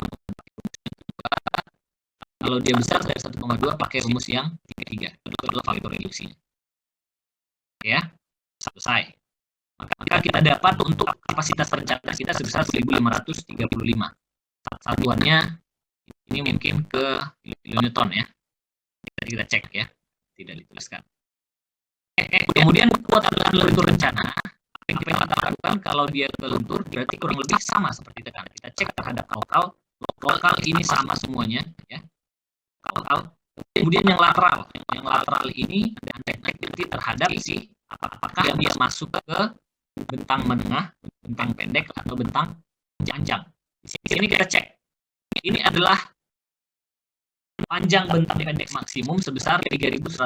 Kalau dia besar dari 1,2 pakai rumus yang 3. Itu adalah faktor reduksinya. Ya, selesai. Maka kita dapat untuk kapasitas rencana kita sebesar 1535. Satuannya ini mungkin ke kilonewton ya. Kita cek ya, tidak dituliskan. Kemudian kuat tekan lentur rencana. Yang kita lakukan kalau dia kelentur berarti kurang lebih sama seperti tekan. Kita cek terhadap lokal ini sama semuanya ya. Lokal. Kemudian yang lateral ini nanti terhadap si apakah dia masuk ke bentang menengah, bentang pendek atau bentang panjang. Di sini kita cek. Ini adalah panjang bentang pendek maksimum sebesar 3132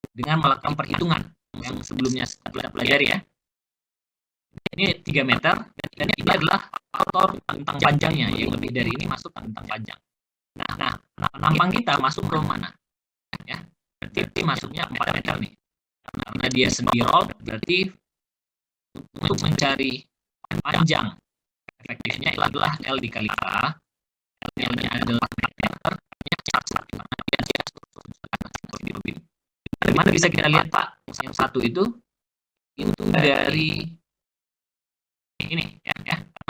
dengan melakukan perhitungan yang sebelumnya kita pelajari ya. Ini 3 meter dan ini adalah faktor bentang panjangnya yang lebih dari ini masuk ke bentang panjang. Nah, penampang kita masuk ke mana? Ya, berarti masuknya 4 meter nih. Karena dia spiral, berarti untuk mencari panjang efektifnya adalah L dikali K. L-nya adalah meter, dari mana bisa kita lihat Pak? Yang satu itu dari ini ya.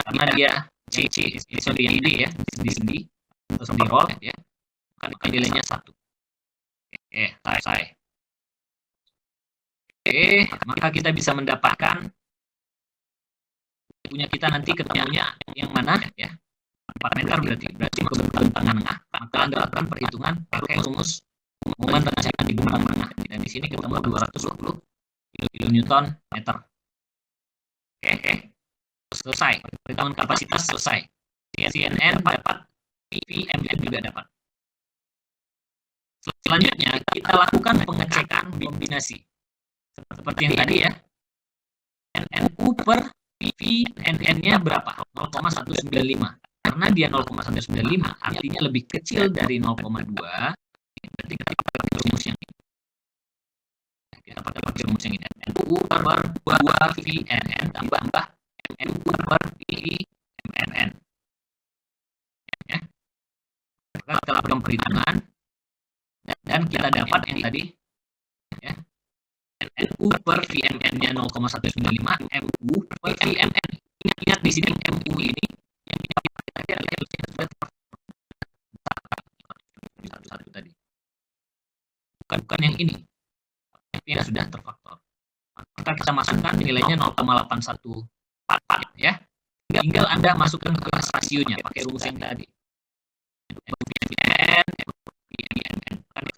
Karena dia yang ini ya, sendi terus di roll ya, maka nilainya 1. Oke, selesai. Oke, maka kita bisa mendapatkan punya kita nanti ketemunya yang mana ya, 4 meter berarti kebetulan tengah. Maka Anda lakukan perhitungan pakai rumus momen tensinya di gelombang tengah, dan di sini ketemu 220 kilonewton meter. Oke, selesai. Perhitungan kapasitas selesai. CNN dapat, VMN juga dapat. Selanjutnya kita lakukan pengecekan kombinasi seperti yang tadi ya. NU per VNN-nya berapa? 0,195. Karena dia 0,195, artinya lebih kecil dari 0,2. Berarti kita pakai rumus yang ini. Kita pakai rumus yang ini. NU per 2 VNN tambah NU per VMN. Ya. Maka kita lakukan perhitungan dan kita dapat yang tadi ya. NU per VMN-nya 0,195, MU per VMN. Ingat di sini MU ini yang kita pakai adalah yang sudah satu tadi. Bukan yang ini. Yang sudah terfaktor. Maka kita masukkan nilainya 0,814 ya. Tinggal Anda masukkan ke rasionya pakai rumus yang tadi. VMN,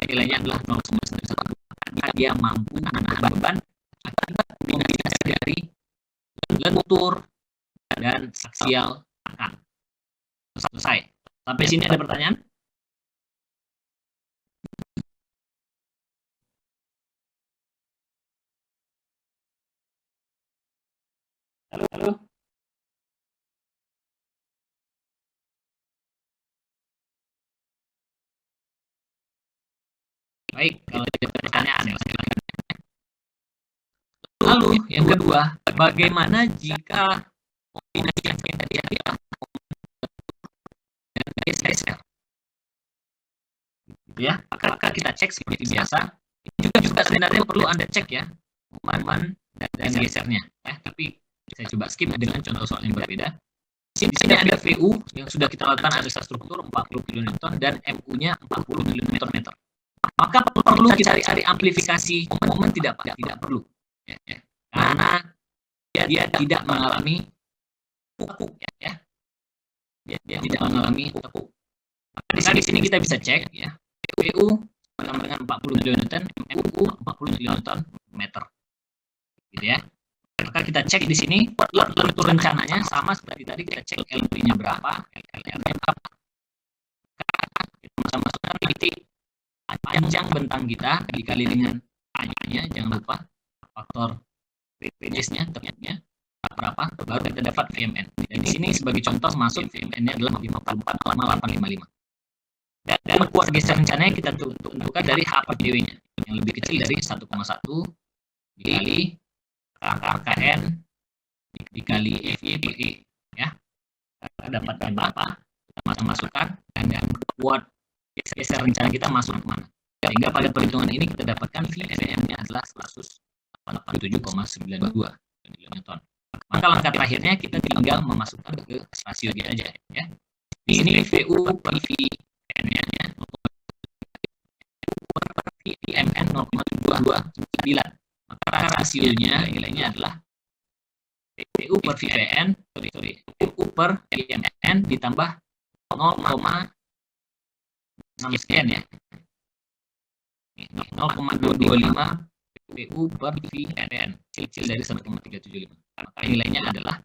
nilainya adalah 0,914. Dia mampu menahan beban akibat kombinasi dari lentur dan aksial tekan. Selesai. Sampai sini ada pertanyaan? Halo. Baik, kalau ada pertanyaan ya. Lalu yang kedua, bagaimana jika kombinasi yang tadi adalah dan geser? Gitu ya. Maka kita cek seperti biasa. Ini juga sebenarnya perlu Anda cek ya, momen dan gesernya. Tapi saya coba skip dengan contoh soal yang berbeda. Di sini ada VU yang sudah kita lakukan analisa struktur 40 kN dan MU-nya 40 kN. Maka perlu kita cari amplifikasi momen tidak, Pak? Tidak perlu. Ya. Karena dia tidak mengalami tekuk ya. Dia tidak mengalami tekuk. Maka di sini kita bisa cek ya. VU sama dengan 40 kN, MU 40 kN meter. Gitu ya. Maka kita cek di sini lentur rencananya sama seperti tadi, kita cek LB-nya berapa, LR-nya berapa. Kita masukkan titik panjang bentang kita dikali dengan A-nya, jangan lupa faktor radiusnya ternyata berapa, baru kita dapat VMN. Dan di sini sebagai contoh masuk VMN-nya adalah 54,855. Dan kuat geser rencananya kita tentukan dari H per DW-nya yang lebih kecil dari 1,1 dikali KN dikali FY ya. Kita dapatkan berapa, kita masukkan dan kuat geser rencana kita masuk ke mana. Sehingga pada perhitungan ini kita dapatkan VMN-nya adalah 187,92 kN. Maka langkah terakhirnya kita tinggal memasukkan ke rasio dia aja ya. Di sini VU per VMN-nya VMN 0,229. Maka rasionya nilainya adalah VU per VMN, VU per VMN ditambah 0,6 sekian ya. 0,225 VU per VMN, kecil dari 1,375. Maka nilainya adalah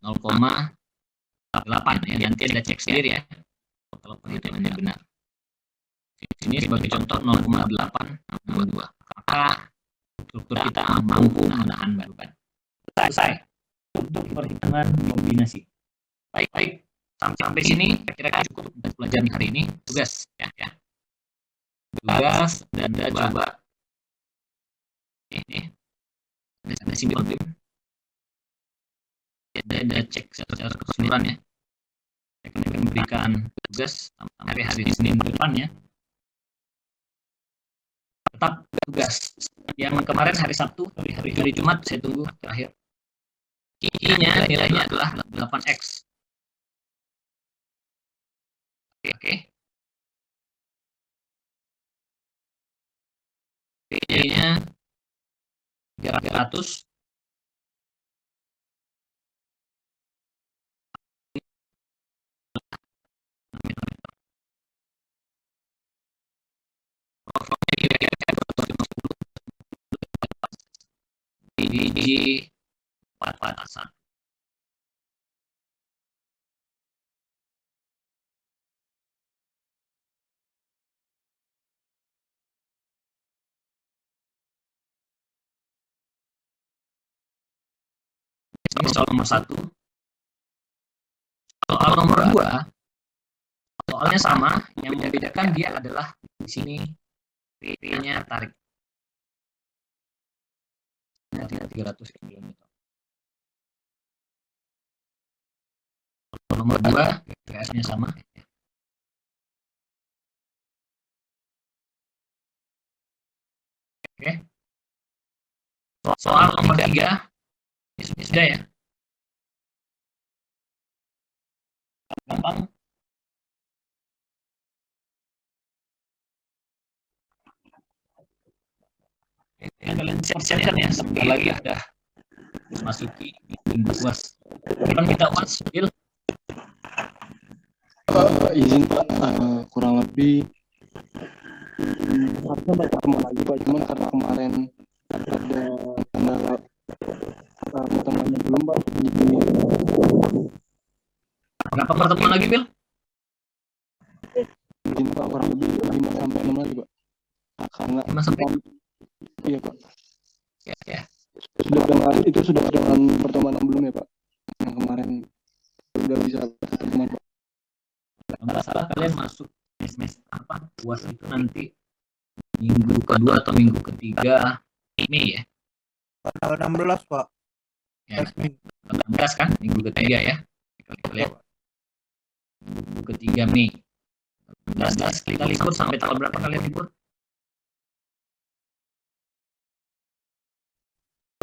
0,8 ya. Nanti Anda cek sendiri ya kalau perhitungannya benar. Ini sebagai contoh 0,862. Maka struktur kita mampu menahan beban. Selesai untuk perhitungan kombinasi. Baik. Sampai sini kira-kira cukup untuk pelajaran hari ini. Tugas ya. Tugas dan Anda coba ini ada simpel tim. Ada cek secara keseluruhan ya. Saya akan memberikan tugas sampai hari Senin depan ya. Tetap tugas. Yang kemarin hari Sabtu, hari Jumat saya tunggu terakhir. I-nya nilainya adalah 8x. Oke. P-nya 300 biji 4 patasan. Ini soal nomor 1. Soal nomor 2, soalnya sama, yang membedakan dia adalah di sini P-nya tarik. Dari 300 km. Nomor 2, PS-nya sama. Oke. Soal nomor 3, ini sudah ya. Gampang. Kalian siap-siapkan ya, sebentar lagi ada masuki minggu UAS. Kapan kita UAS, Bil? Izin Pak, kurang lebih harusnya baca ketemu lagi Pak, cuman karena kemarin ada kendala pertemuannya belum Pak, jadi Berapa pertemuan lagi, Bil? izin Pak, kurang lebih 5-6 lagi Pak, karena 5 sampai iya Pak, ya. itu sudah dengan pertemuan sebelumnya Pak, yang kemarin sudah bisa pertemuan Pak. Kalau nggak salah kalian masuk semester apa UAS itu nanti minggu kedua atau minggu ketiga Mei ya? Tanggal 16 Pak. Ya, 16 kan minggu ketiga ya. Lihat. Minggu ketiga Mei. 16 kita libur sampai tanggal berapa kalian libur?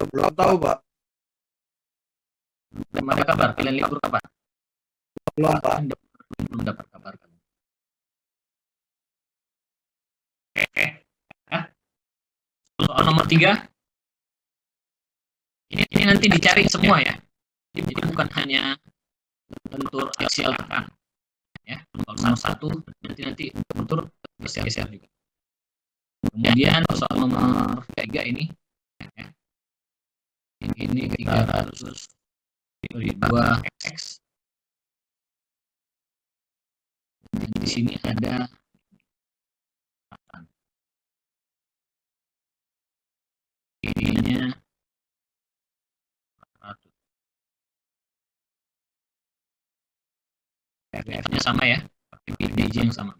Belum tahu Pak. Belum ada kabar. Kalian libur kapan? Belum Pak. Belum dapat kabar kan? Oke. Soal nomor 3. Ini nanti dicari semua ya. Jadi bukan hanya bentur aksial tekan. Ya, kalau nomor 1 nanti bentur geser juga. Kemudian soal nomor 3 ini ya. Ini 300 2x. Dan di sini ada ininya 400. RDF-nya sama ya, pakai biji yang sama.